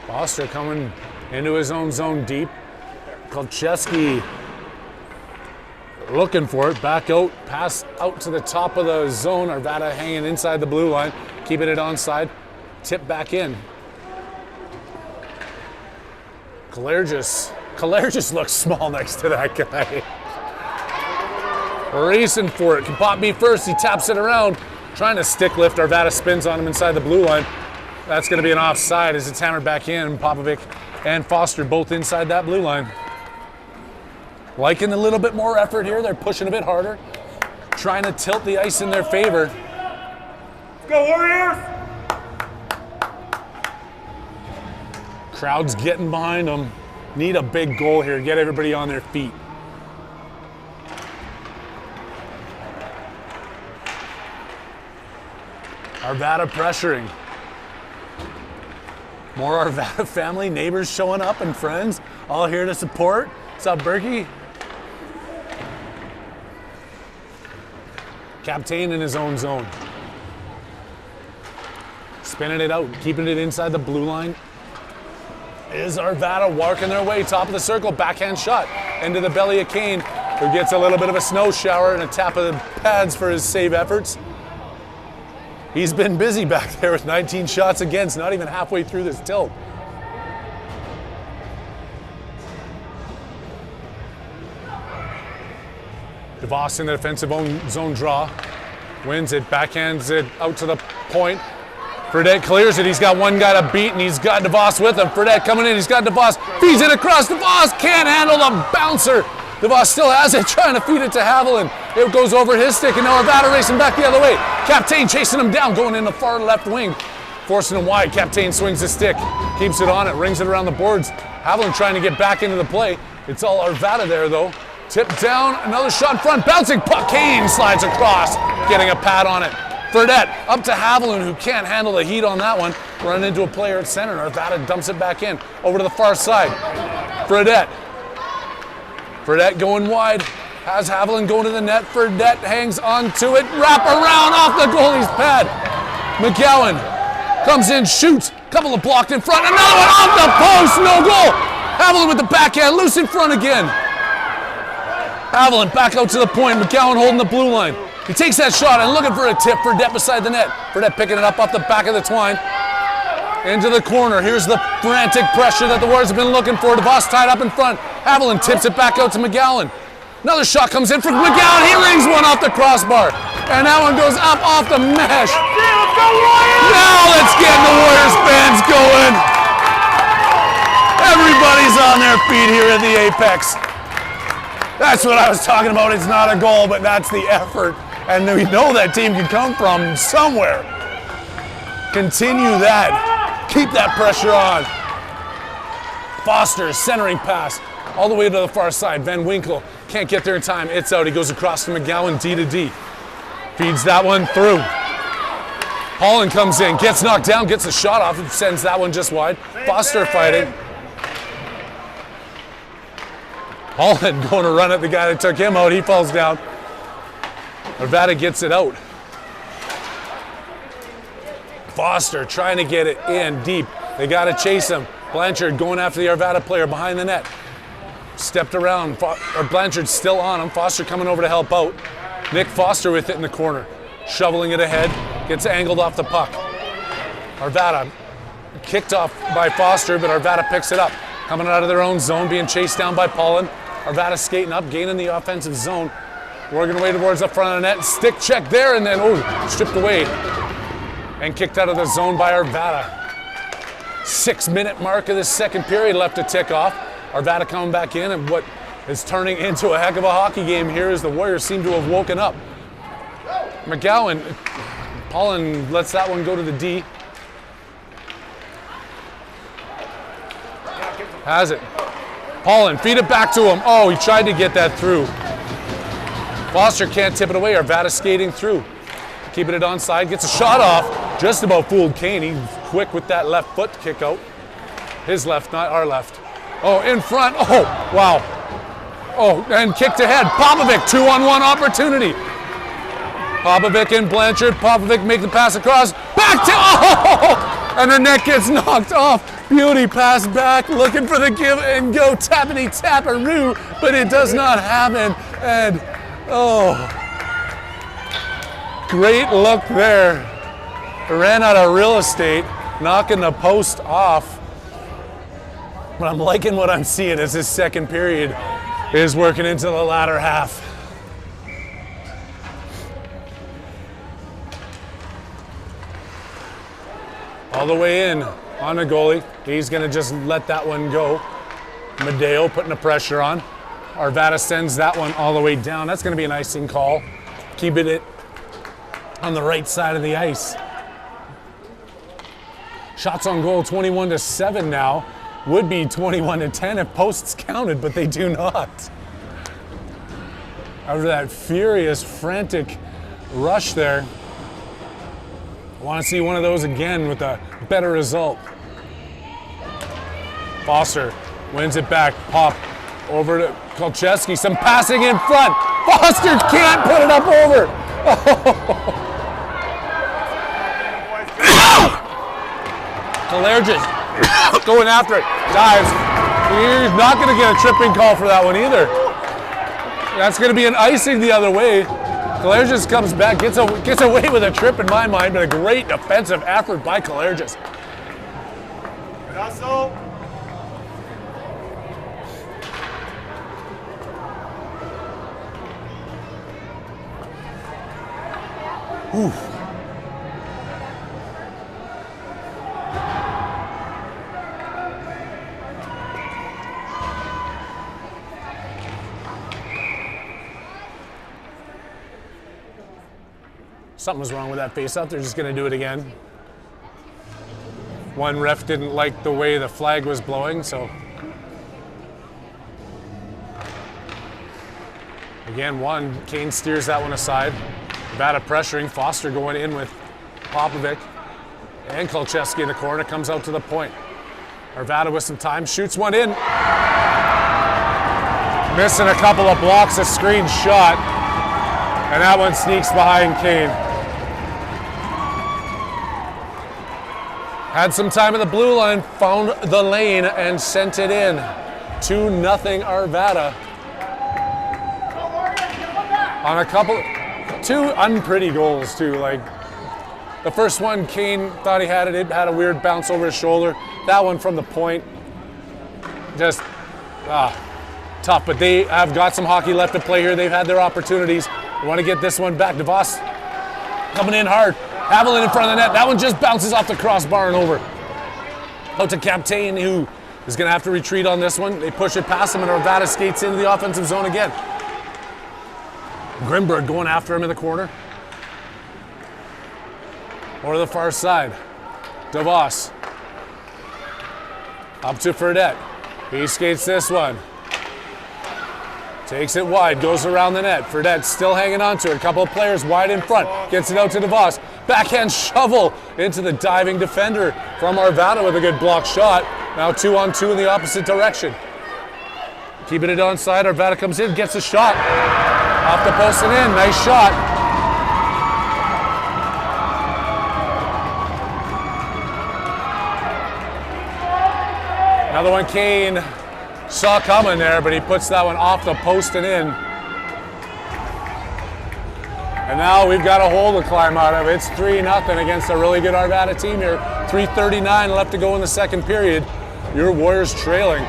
Foster coming into his own zone deep. Kolcheski looking for it, back out, pass out to the top of the zone. Arvada hanging inside the blue line, keeping it onside, tip back in. Kalergis looks small next to that guy. Racing for it, can pop me first, he taps it around, trying to stick lift. Arvada spins on him inside the blue line. That's going to be an offside as it's hammered back in. Popovic and Foster both inside that blue line. Liking a little bit more effort here. They're pushing a bit harder, trying to tilt the ice in their favor. Let's go, Warriors! Crowd's getting behind them. Need a big goal here. Get everybody on their feet. Arvada pressuring. More Arvada family, neighbors showing up and friends, all here to support. What's up, Berkey? Captain in his own zone. Spinning it out, keeping it inside the blue line. Is Arvada working their way, top of the circle, backhand shot into the belly of Kane, who gets a little bit of a snow shower and a tap of the pads for his save efforts. He's been busy back there with 19 shots against, not even halfway through this tilt. DeVos in the defensive zone draw. Wins it, backhands it out to the point. Fredette clears it, he's got one guy to beat and he's got DeVos with him. Fredette coming in, he's got DeVos, feeds it across. DeVos can't handle the bouncer. DeVos still has it, trying to feed it to Haviland. It goes over his stick, and now Arvada racing back the other way. Captain chasing him down, going in the far left wing, forcing him wide. Captain swings the stick, keeps it on it, rings it around the boards. Haviland trying to get back into the play. It's all Arvada there, though. Tipped down, another shot front, bouncing puck. Kane slides across, getting a pad on it. Fredette up to Haviland, who can't handle the heat on that one. Running into a player at center. Arvada dumps it back in, over to the far side. Fredette going wide, has Haviland going to the net. Fredette hangs onto it, wrap around off the goalie's pad. McGowan comes in, shoots, couple of blocked in front, another one off the post, no goal. Haviland with the backhand, loose in front again. Haviland back out to the point, McGowan holding the blue line. He takes that shot and looking for a tip. Fredette beside the net. Fredette picking it up off the back of the twine. Into the corner. Here's the frantic pressure that the Warriors have been looking for. DeVos tied up in front. Haviland tips it back out to McGowan. Another shot comes in from McGowan. He rings one off the crossbar. And that one goes up off the mesh. Now let's get the Warriors fans going. Everybody's on their feet here at the Apex. That's what I was talking about. It's not a goal, but that's the effort. And we know that team can come from somewhere. Continue that. Keep that pressure on. Foster, centering pass, all the way to the far side. Van Winkle can't get there in time. It's out. He goes across to McGowan, D to D. Feeds that one through. Holland comes in, gets knocked down, gets a shot off, and sends that one just wide. Foster fighting. Holland going to run at the guy that took him out. He falls down. Arvada gets it out. Foster trying to get it in deep. They got to chase him. Blanchard going after the Arvada player behind the net. Stepped around. Blanchard's still on him. Foster coming over to help out. Nick Foster with it in the corner. Shoveling it ahead. Gets angled off the puck. Arvada kicked off by Foster, but Arvada picks it up. Coming out of their own zone, being chased down by Pollen. Arvada skating up, gaining the offensive zone. Working away towards the front of the net. Stick check there, and then, stripped away. And kicked out of the zone by Arvada. 6-minute mark of this second period left to tick off. Arvada coming back in, and what is turning into a heck of a hockey game here as the Warriors seem to have woken up. McGowan, Pollen lets that one go to the D. Has it. Pollen, feed it back to him. Oh, he tried to get that through. Foster can't tip it away. Arvada skating through. Keeping it onside, gets a shot off. Just about fooled Kane. He's quick with that left foot to kick out. His left, not our left. Oh, in front. Oh, wow. Oh, and kicked ahead. Popovic, 2-on-1 opportunity. Popovic and Blanchard. Popovic make the pass across. Back to, and the net gets knocked off. Beauty pass back, looking for the give and go, tappity-tapperoo, but it does not happen. And, oh, great look there. Ran out of real estate, knocking the post off. But I'm liking what I'm seeing as this second period is working into the latter half. All the way in on the goalie. He's going to just let that one go. Medeo putting the pressure on. Arvada sends that one all the way down. That's going to be an icing call. Keeping it on the right side of the ice. Shots on goal 21-7 now. Would be 21-10 if posts counted, but they do not. After that furious, frantic rush there, I want to see one of those again with a better result. Foster wins it back, pop over to Kolcheski, some passing in front. Foster can't put it up over. Kalergis going after it, dives. He's not going to get a tripping call for that one either. That's going to be an icing the other way. Kalergis comes back, gets away with a trip in my mind, but a great defensive effort by Kalergis. Oof. Something was wrong with that face-off. They're just going to do it again. One ref didn't like the way the flag was blowing, so. Again, Kane steers that one aside. Arvada pressuring, Foster going in with Popovic. And Kolcheski in the corner, comes out to the point. Arvada with some time, shoots one in. Missing a couple of blocks, a screen shot. And that one sneaks behind Kane. Had some time at the blue line, found the lane and sent it in. 2-0 Arvada. On a couple, two unpretty goals too. Like the first one, Kane thought he had it. It had a weird bounce over his shoulder. That one from the point, just tough. But they have got some hockey left to play here. They've had their opportunities. They want to get this one back. DeVos coming in hard. Haviland in front of the net. That one just bounces off the crossbar and over. Out to Captain, who is going to have to retreat on this one. They push it past him, and Arvada skates into the offensive zone again. Grimberg going after him in the corner. Or the far side. DeVos. Up to Fredette. He skates this one. Takes it wide, goes around the net. Fredette still hanging on to it. A couple of players wide in front. Gets it out to DeVos. Backhand shovel into the diving defender from Arvada with a good block shot. Now 2-on-2 in the opposite direction. Keeping it onside. Arvada comes in, gets a shot. Off the post and in. Nice shot. Another one Kane saw coming there, but he puts that one off the post and in. And now we've got a hole to climb out of. It's 3-0 against a really good Arvada team here. 3:39 left to go in the second period. Your Warriors trailing.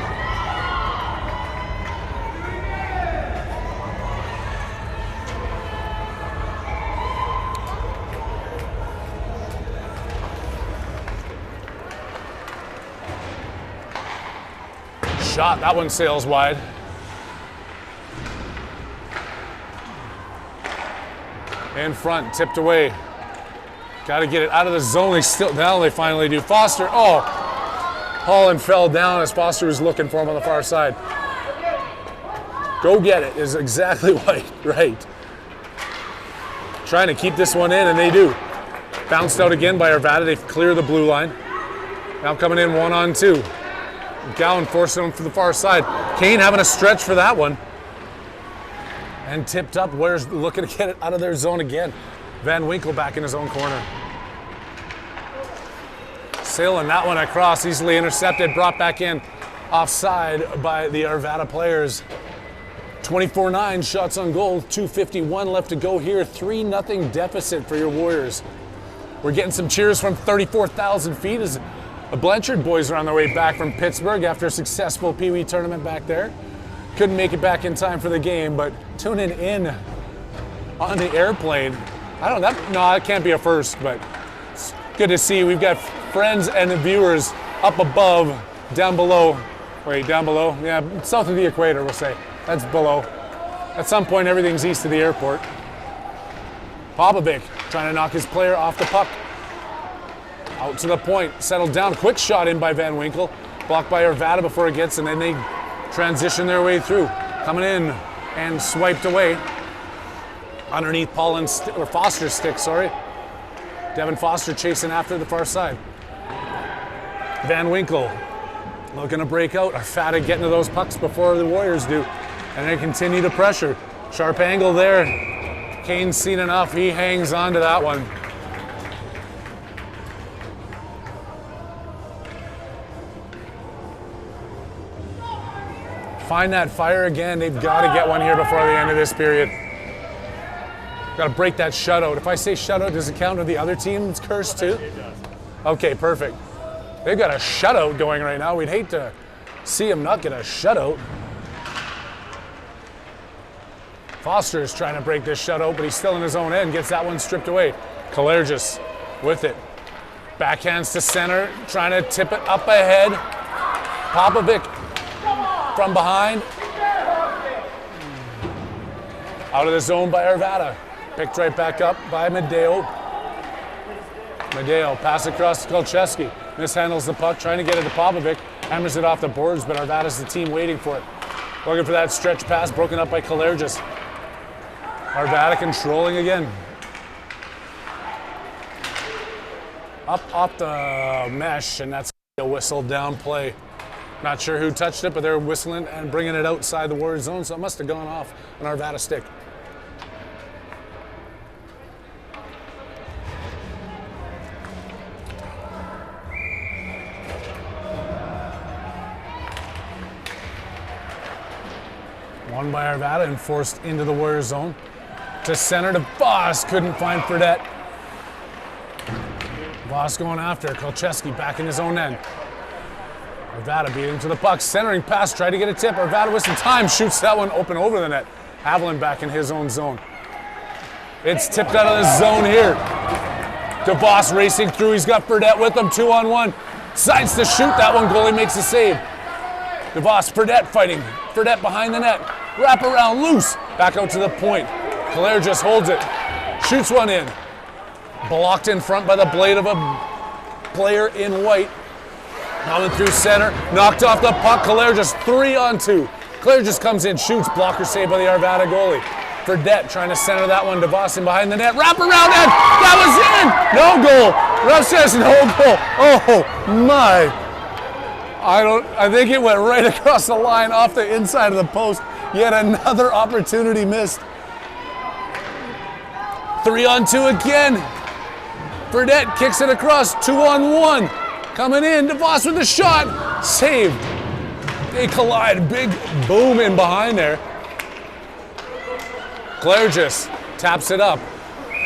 Shot, that one sails wide. In front, tipped away. Got to get it out of the zone. Now they finally do. Foster, Holland fell down as Foster was looking for him on the far side. Go get it is exactly right. Trying to keep this one in, and they do. Bounced out again by Arvada. They clear the blue line. Now coming in 1-on-2. Gowan forcing him for the far side. Kane having a stretch for that one. And tipped up. Warriors looking to get it out of their zone again. Van Winkle back in his own corner. Sailing that one across, easily intercepted, brought back in offside by the Arvada players. 24-9 shots on goal, 2:51 left to go here. 3-0 deficit for your Warriors. We're getting some cheers from 34,000 feet as the Blanchard boys are on their way back from Pittsburgh after a successful Pee Wee tournament back there. Couldn't make it back in time for the game, but tuning in on the airplane. That can't be a first, but it's good to see. We've got friends and the viewers up above, down below. Wait, down below? Yeah, south of the equator, we'll say. That's below. At some point, everything's east of the airport. Popovic trying to knock his player off the puck. Out to the point, settled down. Quick shot in by Van Winkle. Blocked by Arvada before it gets, and then they transition their way through. Coming in and swiped away. Underneath Foster's stick, sorry. Devin Foster chasing after the far side. Van Winkle looking to break out. Arvada getting to those pucks before the Warriors do. And they continue to pressure. Sharp angle there. Kane's seen enough. He hangs on to that one. Find that fire again. They've got to get one here before the end of this period. Got to break that shutout. If I say shutout, does it count with the other team's curse too? It does. Okay, perfect. They've got a shutout going right now. We'd hate to see them not get a shutout. Foster's trying to break this shutout, but he's still in his own end. Gets that one stripped away. Kalergis with it. Backhands to center, trying to tip it up ahead. Popovic from behind. Out of the zone by Arvada. Picked right back up by Medeo. Medeo pass across to Kolcheski. Mishandles the puck, trying to get it to Popovic. Hammers it off the boards, but Arvada's the team waiting for it. Looking for that stretch pass, broken up by Kalergis. Arvada controlling again. Up off the mesh, and that's a whistle down play. Not sure who touched it, but they're whistling and bringing it outside the Warriors zone, so it must have gone off an Arvada stick. Won by Arvada and forced into the Warriors zone. To center to Voss, couldn't find Fredette. Voss going after Kolcheski back in his own end. Arvada beating to the puck, centering pass, tried to get a tip. Arvada with some time, shoots that one open over the net. Haviland back in his own zone. It's tipped out of the zone here. DeVos racing through, he's got Fredette with him, 2-on-1. Decides to shoot that one, goalie makes the save. DeVos, Fredette fighting. Fredette behind the net. Wrap around loose. Back out to the point. Claire just holds it. Shoots one in. Blocked in front by the blade of a player in white. Coming through center. Knocked off the puck. Claire just 3-on-2. Claire just comes in, shoots. Blocker save by the Arvada goalie. Fredette trying to center that one. DeVos in behind the net. Wrap around net. That was in. No goal. Ref says no goal. Oh my. I think it went right across the line off the inside of the post. Yet another opportunity missed. 3-on-2 again. Fredette kicks it across, 2-on-1. Coming in, DeVos with the shot. Save. They collide, big boom in behind there. Claire just taps it up.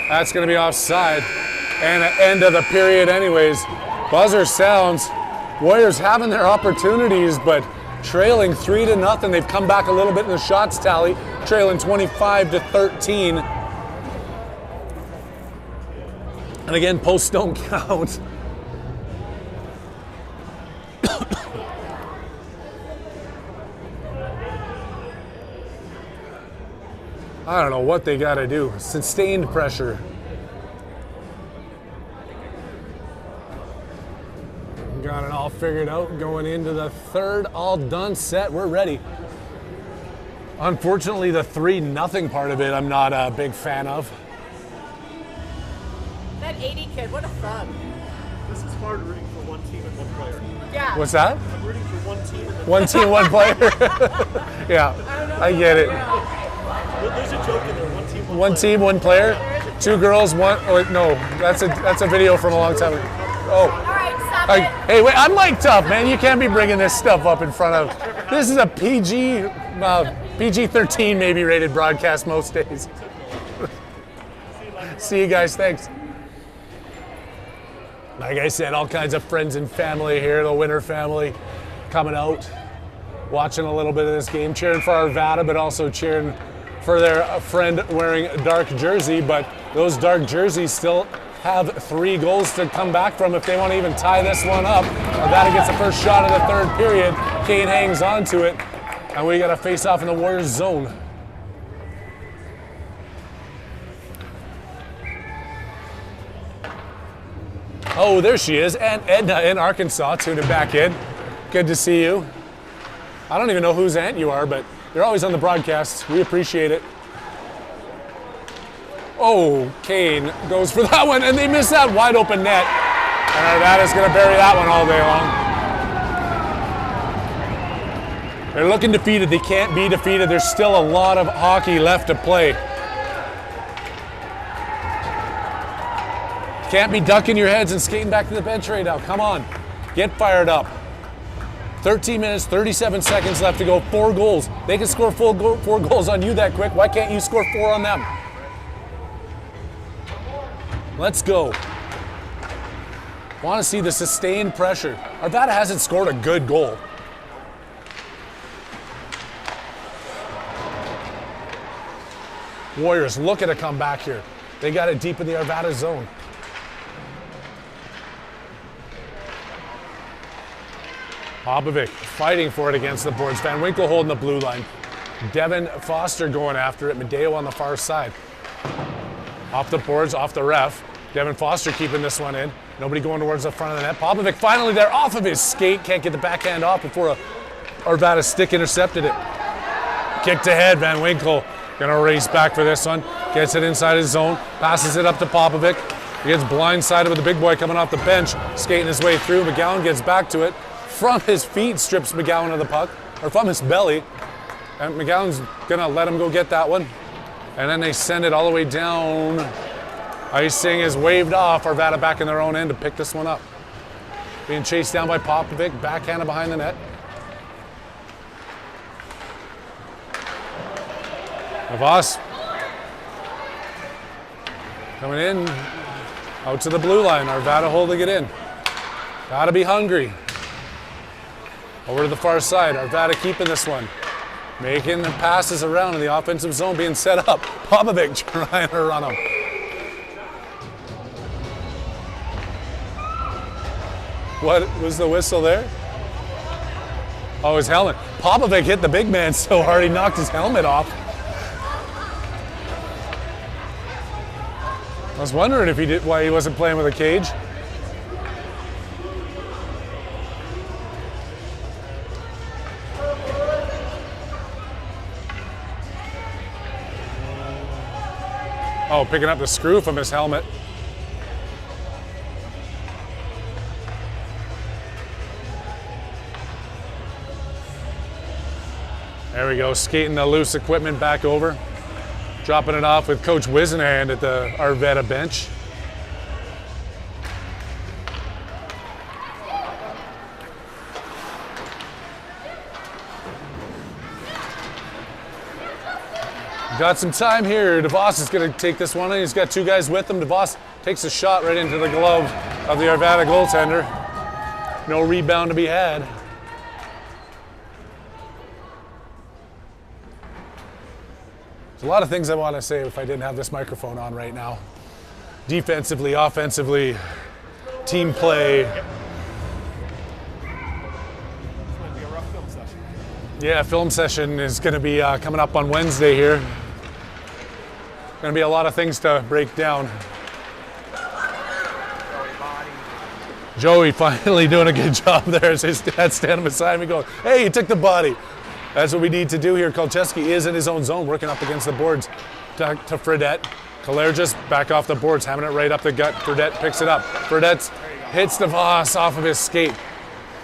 That's gonna be offside. And at end of the period anyways. Buzzer sounds. Warriors having their opportunities, but trailing 3-0. They've come back a little bit in the shots tally, trailing 25-13. And again, posts don't count. I don't know what they got to do. Sustained pressure. Got it all figured out going into the third, all done, set, we're ready. Unfortunately, the 3-0 part of it, I'm not a big fan of. That 80 kid, what a thug. This is hard rooting for one team and one player. Yeah. What's that? I'm rooting for one team and One team, one player. Yeah, I get it. There's a joke in there. One team, One team, one player. Two girls, one. Oh no, that's a video from a long time ago. Oh. All right, stop Like, hey, wait, I'm mic'd up, man. You can't be bringing this stuff up in front of. This is a PG-13 maybe rated broadcast most days. See you guys, thanks. Like I said, all kinds of friends and family here, the Winter family coming out, watching a little bit of this game, cheering for Arvada, but also cheering for their friend wearing a dark jersey. But those dark jerseys still have 3 goals to come back from if they want to even tie this one up. Arvada gets the first shot of the third period. Kane hangs on to it, and we got a face-off in the Warriors zone. Oh, there she is, and Edna in Arkansas tuning back in. Good to see you. I don't even know whose aunt you are, but you're always on the broadcast. We appreciate it. Oh, Kane goes for that one, and they miss that wide open net. And Arvada's going to bury that one all day long. They're looking defeated. They can't be defeated. There's still a lot of hockey left to play. Can't be ducking your heads and skating back to the bench right now. Come on, get fired up. 13 minutes, 37 seconds left to go. 4 goals. They can score 4 goals on you that quick. Why can't you score 4 on them? Let's go. Want to see the sustained pressure. Arvada hasn't scored a good goal. Warriors looking to come back here. They got it deep in the Arvada zone. Popovic fighting for it against the boards. Van Winkle holding the blue line. Devin Foster going after it. Medeo on the far side. Off the boards, off the ref. Devin Foster keeping this one in. Nobody going towards the front of the net. Popovic finally there, off of his skate. Can't get the backhand off before Arvada stick intercepted it. Kicked ahead, Van Winkle. Gonna race back for this one. Gets it inside his zone. Passes it up to Popovic. He gets blindsided with the big boy coming off the bench. Skating his way through. McGowan gets back to it. From his feet, strips McGowan of the puck. Or from his belly. And McGowan's gonna let him go get that one. And then they send it all the way down. Icing is waved off. Arvada back in their own end to pick this one up. Being chased down by Popovic, backhanded behind the net. Navas coming in, out to the blue line. Arvada holding it in. Gotta be hungry. Over to the far side. Arvada keeping this one. Making the passes around in the offensive zone, being set up. Popovic trying to run him. What was the whistle there? Oh, his helmet. Popovic hit the big man so hard he knocked his helmet off. I was wondering if why he wasn't playing with a cage. Oh, picking up the screw from his helmet. There we go, skating the loose equipment back over. Dropping it off with Coach Wisenhand at the Arvada bench. Got some time here. DeVos is going to take this one in. He's got 2 guys with him. DeVos takes a shot right into the glove of the Arvada goaltender. No rebound to be had. There's a lot of things I want to say if I didn't have this microphone on right now. Defensively, offensively, team play. This might be a rough film session. Yeah, film session is going to be coming up on Wednesday here. Going to be a lot of things to break down. Joey finally doing a good job there as his dad standing beside me going, hey, he took the body. That's what we need to do here. Kolcheski is in his own zone, working up against the boards to Fredette. Kaler just back off the boards, having it right up the gut. Fredette picks it up. Fredette hits DeVos off of his skate.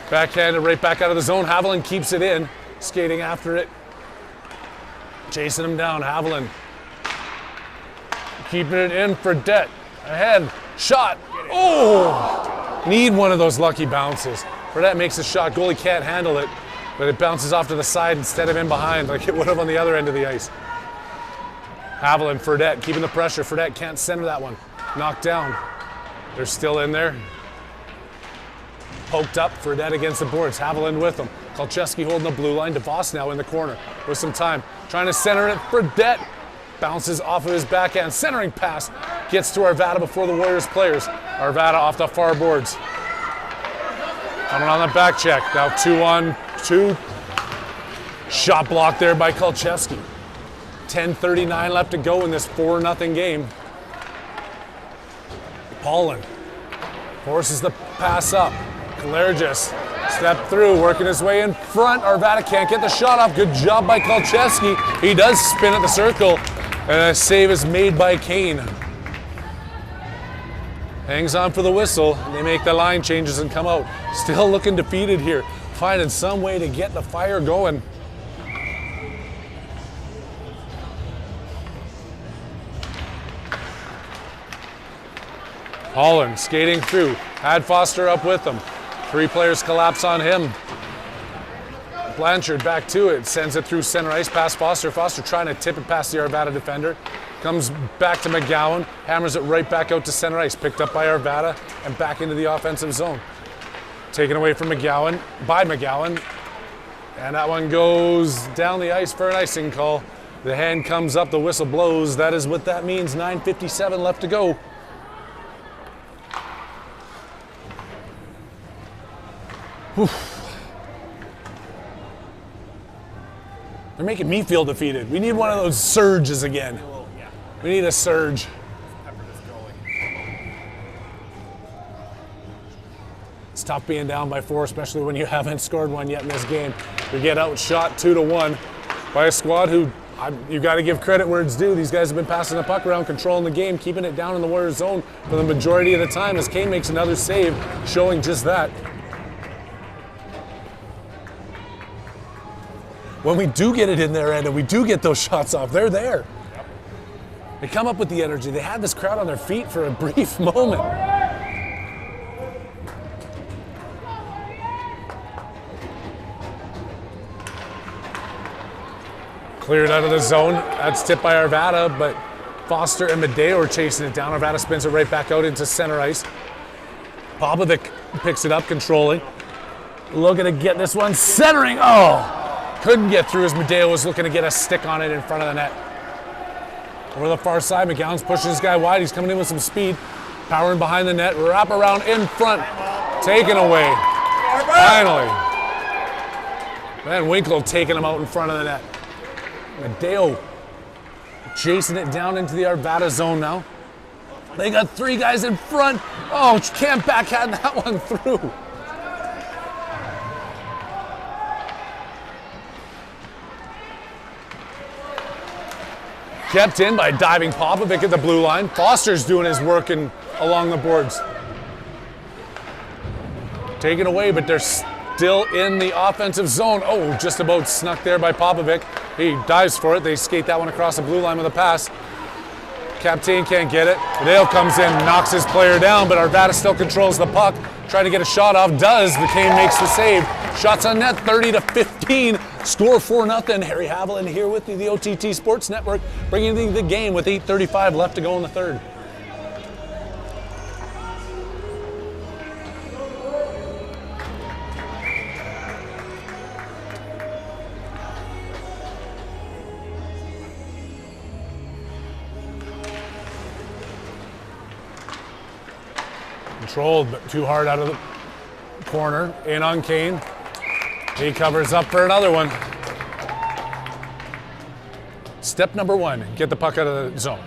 Backhanded right back out of the zone. Haviland keeps it in, skating after it. Chasing him down, Haviland. Keeping it in, Fredette. Ahead, shot. Oh! Need one of those lucky bounces. Fredette makes a shot, goalie can't handle it, but it bounces off to the side instead of in behind like it would have on the other end of the ice. Haviland, Fredette keeping the pressure. Fredette can't center that one. Knocked down. They're still in there. Poked up, Fredette against the boards. Haviland with them. Kolcheski holding the blue line. DeVos now in the corner with some time. Trying to center it. Fredette bounces off of his backhand. Centering pass gets to Arvada before the Warriors players. Arvada off the far boards. Coming on the back check. Now 2-on-2. Shot blocked there by Kolcheski. 10:39 left to go in this 4-0 game. Paulin forces the pass up. Kalergis step through, working his way in front. Arvada can't get the shot off. Good job by Kolcheski. He does spin at the circle, and a save is made by Kane. Hangs on for the whistle. They make the line changes and come out. Still looking defeated here. Finding some way to get the fire going. Holland skating through. Had Foster up with him. 3 players collapse on him. Blanchard back to it. Sends it through center ice past Foster. Foster trying to tip it past the Arvada defender. Comes back to McGowan. Hammers it right back out to center ice. Picked up by Arvada and back into the offensive zone. Taken away from McGowan by McGowan. And that one goes down the ice for an icing call. The hand comes up. The whistle blows. That is what that means. 9:57 left to go. Whew. They're making me feel defeated. We need one of those surges again. We need a surge. It's tough being down by 4, especially when you haven't scored one yet in this game. We get outshot 2-1 by a squad who, you got to give credit where it's due. These guys have been passing the puck around, controlling the game, keeping it down in the Warriors zone for the majority of the time as Kane makes another save, showing just that. When we do get it in their end and we do get those shots off, they're there. Yep. They come up with the energy. They had this crowd on their feet for a brief moment. Cleared out of the zone. That's tipped by Arvada, but Foster and Medeo are chasing it down. Arvada spins it right back out into center ice. Popovic picks it up, controlling. Looking to get this one, centering. Oh! Couldn't get through as Medeo was looking to get a stick on it in front of the net. Over the far side, McGowan's pushing this guy wide. He's coming in with some speed. Powering behind the net. Wrap around in front. Taken away. Finally. Van Winkle taking him out in front of the net. Medeo chasing it down into the Arvada zone now. They got 3 guys in front. Oh, can't backhand that one through. Kept in by diving Popovic at the blue line. Foster's doing his work along the boards. Taken away, but they're still in the offensive zone. Oh, just about snuck there by Popovic. He dives for it. They skate that one across the blue line with a pass. Captain can't get it. Dale comes in, knocks his player down, but Arvada still controls the puck. Trying to get a shot off, does. McCain makes the save. Shots on net, 30-15. Score 4-0. Harry Haviland here with you, the OTT Sports Network, bringing you the game with 8:35 left to go in the third. Controlled, but too hard out of the corner. In on Kane. He covers up for another one. Step number 1, get the puck out of the zone.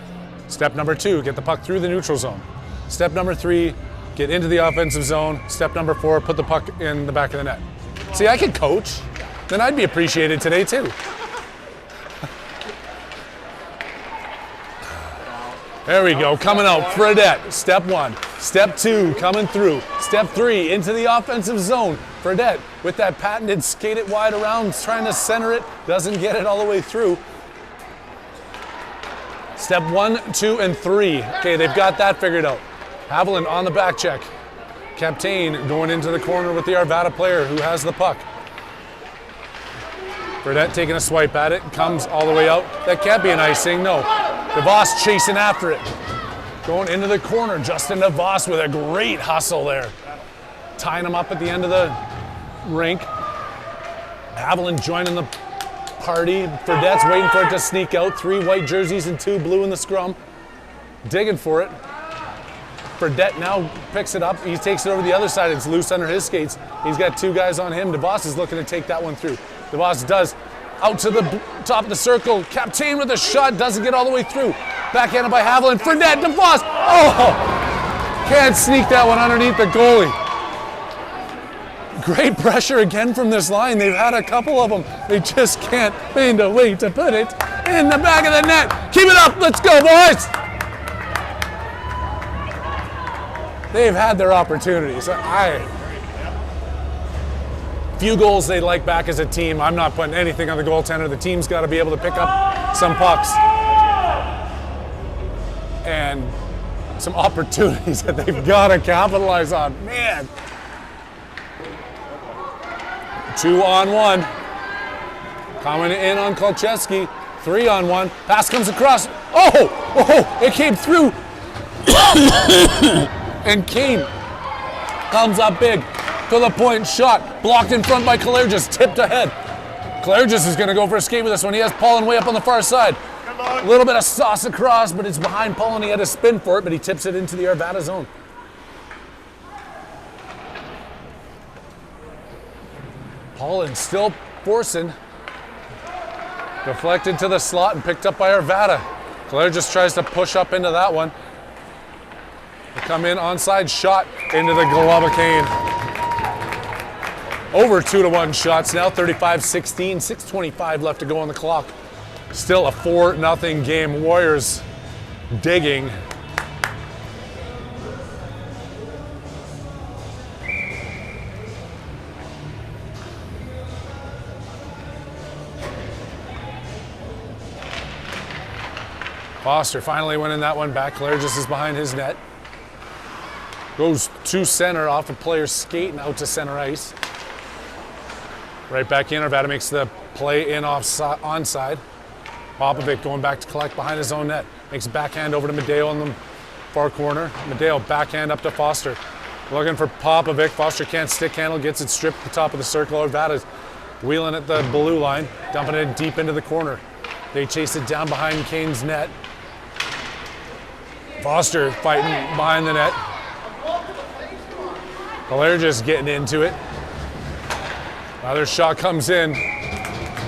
Step number 2, get the puck through the neutral zone. Step number 3, get into the offensive zone. Step number 4, put the puck in the back of the net. See, I could coach. Then I'd be appreciated today too. There we go, coming out, Fredette, step 1. Step 2, coming through. Step 3, into the offensive zone. Fredette, with that patented skate it wide around, trying to center it, doesn't get it all the way through. Step 1, 2, and 3. Okay, they've got that figured out. Haviland on the back check. Captain going into the corner with the Arvada player who has the puck. Fredette taking a swipe at it, comes all the way out. That can't be an icing, no. DeVos chasing after it. Going into the corner, Justin DeVos with a great hustle there. Tying him up at the end of the rink. Haviland joining the party. Fredette's waiting for it to sneak out. 3 white jerseys and 2 blue in the scrum. Digging for it. Fredette now picks it up. He takes it over the other side. It's loose under his skates. He's got 2 guys on him. DeVos is looking to take that one through. DeVos does. Out to the top of the circle. Captain with a shot. Doesn't get all the way through. Backhanded by Haviland. Fredette. DeVos. Oh! Can't sneak that one underneath the goalie. Great pressure again from this line. They've had a couple of them. They just can't find a way to put it in the back of the net. Keep it up. Let's go, boys. They've had their opportunities. Few goals they'd like back as a team. I'm not putting anything on the goaltender. The team's got to be able to pick up some pucks and some opportunities that they've got to capitalize on. Man. 2-on-1. Coming in on Kolcheski. 3-on-1. Pass comes across. Oh! It came through. And Kane comes up big to the point. Shot. Blocked in front by Kalergis. Tipped ahead. Kalergis is going to go for a skate with this one. He has Paulin way up on the far side. A little bit of sauce across, but it's behind Paulin. He had to spin for it, but he tips it into the Arvada zone. Paulin still forcing. Deflected to the slot and picked up by Arvada. Kalergis tries to push up into that one. They come in onside shot into the glove of Kane. Over 2-1 shots now, 35-16, 6:25 left to go on the clock. Still a 4-0 game. Warriors digging. Foster finally winning that one back. Kalergis is behind his net. Goes to center off a player's skate and out to center ice. Right back in. Arvada makes the play in onside. Popovic going back to collect behind his own net. Makes a backhand over to Medeo on the far corner. Medeo backhand up to Foster. Looking for Popovic. Foster can't stick handle. Gets it stripped at the top of the circle. Arvada's wheeling at the blue line. Dumping it deep into the corner. They chase it down behind Kane's net. Foster fighting behind the net. Kalergis getting into it. Another shot comes in.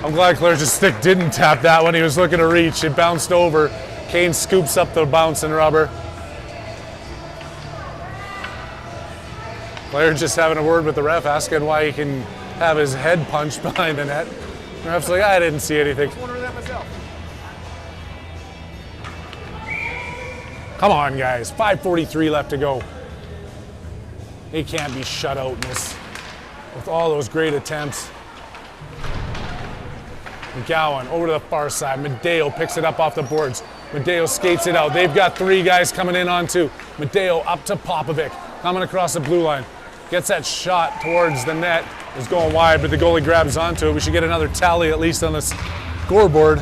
I'm glad Kalergis' stick didn't tap that when he was looking to reach. It bounced over. Kane scoops up the bouncing rubber. Kalergis having a word with the ref, asking why he can have his head punched behind the net. The ref's like, I didn't see anything. I was wondering that myself. Come on, guys. 5:43 left to go. They can't be shut out in this with all those great attempts. McGowan over to the far side. Medeo picks it up off the boards. Medeo skates it out. They've got 3 guys coming in on 2. Medeo up to Popovic. Coming across the blue line. Gets that shot towards the net. It's going wide, but the goalie grabs onto it. We should get another tally at least on the scoreboard.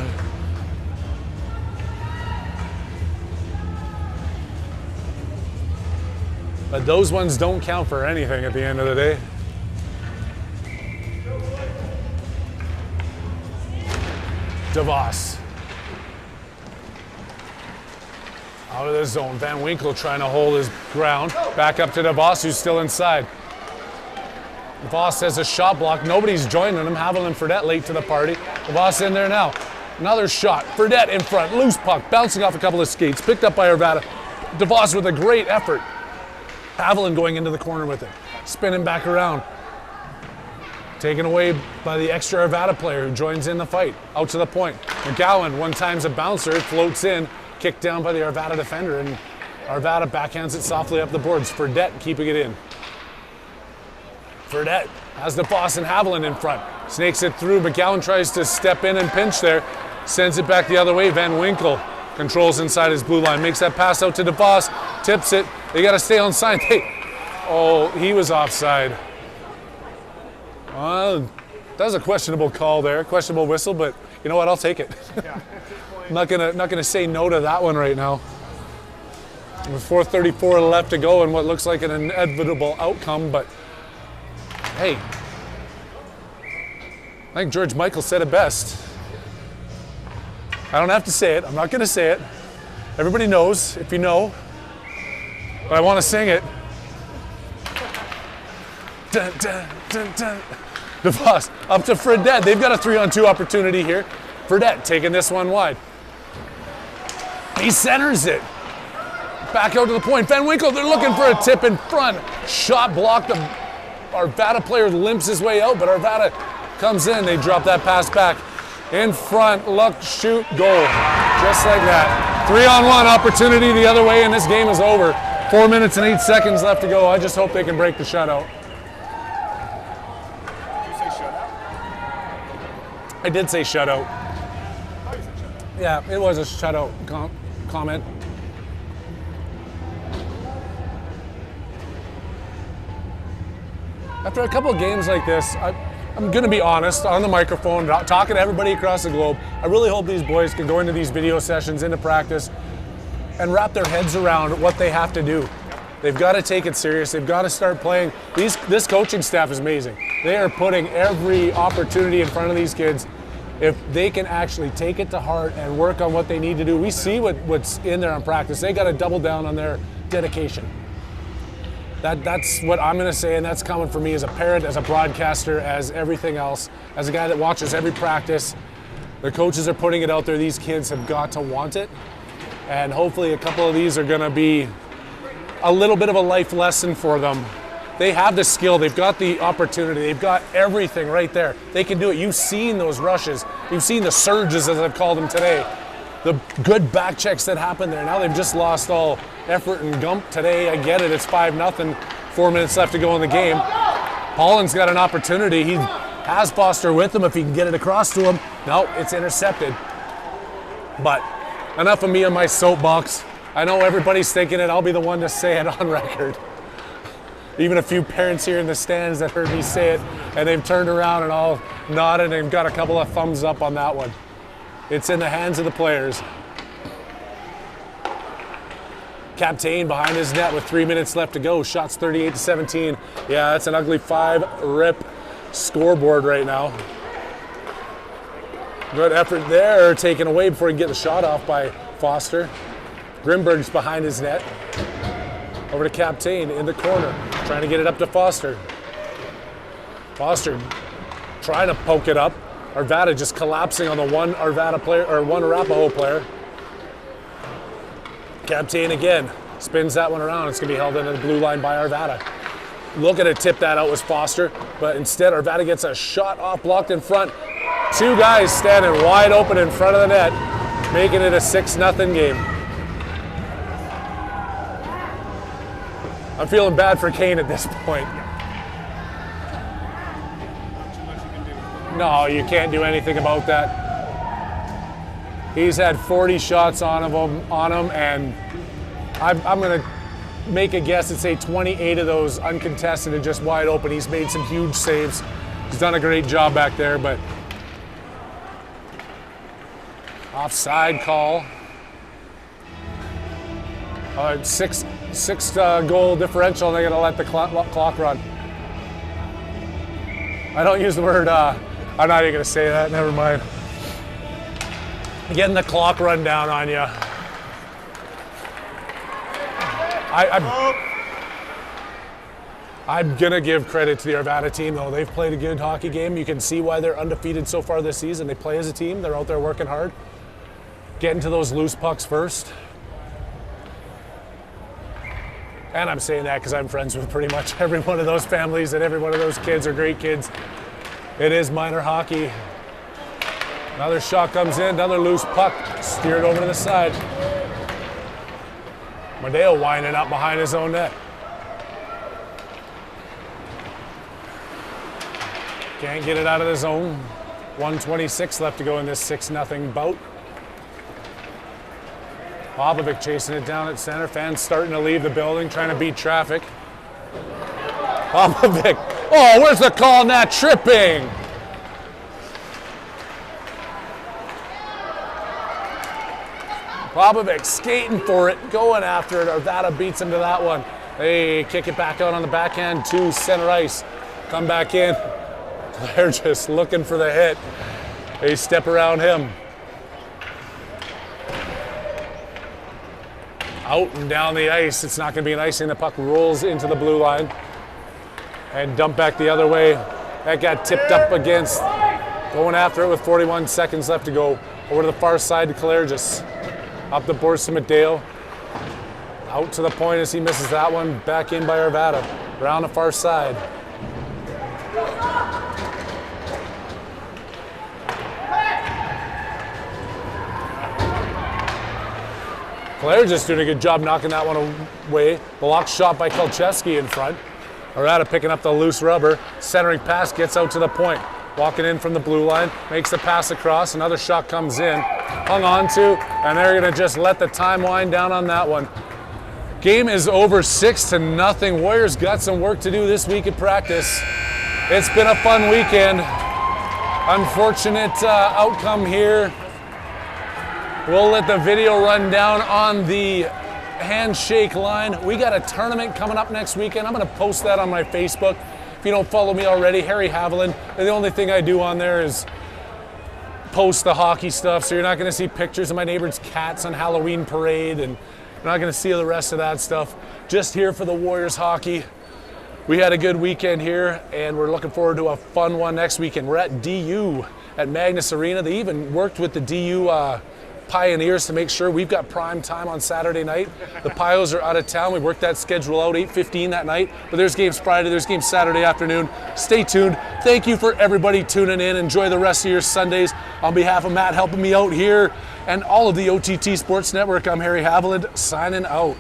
But those ones don't count for anything at the end of the day. DeVos. Out of the zone. Van Winkle trying to hold his ground. Back up to DeVos, who's still inside. DeVos has a shot block. Nobody's joining him. Haviland and Fredette late to the party. DeVos in there now. Another shot. Fredette in front. Loose puck. Bouncing off a couple of skates. Picked up by Arvada. DeVos with a great effort. Haviland going into the corner with it. Spinning back around. Taken away by the extra Arvada player who joins in the fight. Out to the point. McGowan one time's a bouncer. Floats in. Kicked down by the Arvada defender. And Arvada backhands it softly up the boards. Fredette keeping it in. Fredette has DeVos and Haviland in front. Snakes it through. McGowan tries to step in and pinch there. Sends it back the other way. Van Winkle controls inside his blue line. Makes that pass out to DeVos. Tips it. They got to stay on side. Oh, he was offside. That was a questionable call there, questionable whistle, but you know what? I'll take it. I'm not gonna say no to that one right now. With 4:34 left to go and what looks like an inevitable outcome, but hey, I think George Michael said it best. I don't have to say it. I'm not gonna say it. Everybody knows if you know, but I want to sing it. Dun, dun, dun, dun. DeVos up to Fredette. They've got a 3-on-2 opportunity here. Fredette taking this one wide. He centers it. Back out to the point. Van Winkle, they're looking for a tip in front. Shot blocked. The Arvada player limps his way out, but Arvada comes in. They drop that pass back. In front, look, shoot, goal. Just like that. 3-on-1 opportunity the other way, and this game is over. 4 minutes and 8 seconds left to go. I just hope they can break the shutout. I did say shutout. Yeah, it was a shutout comment. After a couple of games like this, I'm going to be honest on the microphone, talking to everybody across the globe. I really hope these boys can go into these video sessions, into practice, and wrap their heads around what they have to do. They've got to take it serious. They've got to start playing. This coaching staff is amazing. They are putting every opportunity in front of these kids. If they can actually take it to heart and work on what they need to do, we see what's in there on practice. They got to double down on their dedication. That's what I'm going to say, and that's coming from me as a parent, as a broadcaster, as everything else, as a guy that watches every practice. The coaches are putting it out there. These kids have got to want it, and hopefully a couple of these are going to be a little bit of a life lesson for them. They have the skill, they've got the opportunity, they've got everything right there. They can do it. You've seen those rushes. You've seen the surges, as I've called them today. The good back checks that happen there. Now they've just lost all effort and gump today. I get it, it's 5-0, 4 minutes left to go in the game. Pollen's got an opportunity. He has Foster with him if he can get it across to him. No, it's intercepted. But enough of me on my soapbox. I know everybody's thinking it. I'll be the one to say it on record. Even a few parents here in the stands that heard me say it, and they've turned around and all nodded and got a couple of thumbs up on that one. It's in the hands of the players. Captain behind his net with 3 minutes left to go. Shots 38-17. Yeah, that's an ugly 5-rip scoreboard right now. Good effort there, taken away before he can get the shot off by Foster. Grimberg's behind his net. Over to Captain in the corner, trying to get it up to Foster. Foster trying to poke it up. Arvada just collapsing on the one Arvada player, or one Arapahoe player. Captain again, spins that one around. It's gonna be held into the blue line by Arvada. Looking to tip that out was Foster, but instead Arvada gets a shot off, blocked in front. Two guys standing wide open in front of the net, making it a 6-0 game. I'm feeling bad for Kane at this point. No, you can't do anything about that. He's had 40 shots on him, and I'm going to make a guess and say 28 of those uncontested and just wide open. He's made some huge saves. He's done a great job back there, but offside call. Six goal differential, and they're going to let the clock run. I don't use the word, I'm not even going to say that, never mind. Getting the clock run down on you. I'm going to give credit to the Arvada team, though. They've played a good hockey game. You can see why they're undefeated so far this season. They play as a team. They're out there working hard, getting to those loose pucks first. And I'm saying that because I'm friends with pretty much every one of those families, and every one of those kids are great kids. It is minor hockey. Another shot comes in, another loose puck, steered over to the side. Madeo winding up behind his own net. Can't get it out of the zone. 1:26 left to go in this 6-0 bout. Popovic chasing it down at center. Fans starting to leave the building, trying to beat traffic. Popovic. Oh, where's the call on that? Tripping. Popovic skating for it, going after it. Arvada beats him to that one. They kick it back out on the backhand to center ice. Come back in. They're just looking for the hit. They step around him. Out and down the ice. It's not going to be an icing. The puck rolls into the blue line and dumped back the other way. That got tipped up against. Going after it with 41 seconds left to go. Over to the far side to Kalergis. Up the boards to Mateo. Out to the point as he misses that one. Back in by Arvada. Around the far side. Kalergis doing a good job knocking that one away. Block shot by Kolcheski in front. Arvada picking up the loose rubber. Centering pass gets out to the point. Walking in from the blue line. Makes the pass across. Another shot comes in. Hung on to. And they're going to just let the time wind down on that one. Game is over 6-0. Warriors got some work to do this week at practice. It's been a fun weekend. Unfortunate outcome here. We'll let the video run down on the handshake line. We got a tournament coming up next weekend. I'm going to post that on my Facebook. If you don't follow me already, Harry Haviland. The only thing I do on there is post the hockey stuff, so you're not going to see pictures of my neighbor's cats on Halloween parade, and you're not going to see the rest of that stuff. Just here for the Warriors hockey. We had a good weekend here, and we're looking forward to a fun one next weekend. We're at DU at Magnus Arena. They even worked with the DU Pioneers to make sure we've got prime time on Saturday night. The Pios are out of town. We worked that schedule out, 8:15 that night. But there's games Friday, there's games Saturday afternoon. Stay tuned. Thank you for everybody tuning in. Enjoy the rest of your Sundays. On behalf of Matt helping me out here and all of the OTT Sports Network, I'm Harry Haviland signing out.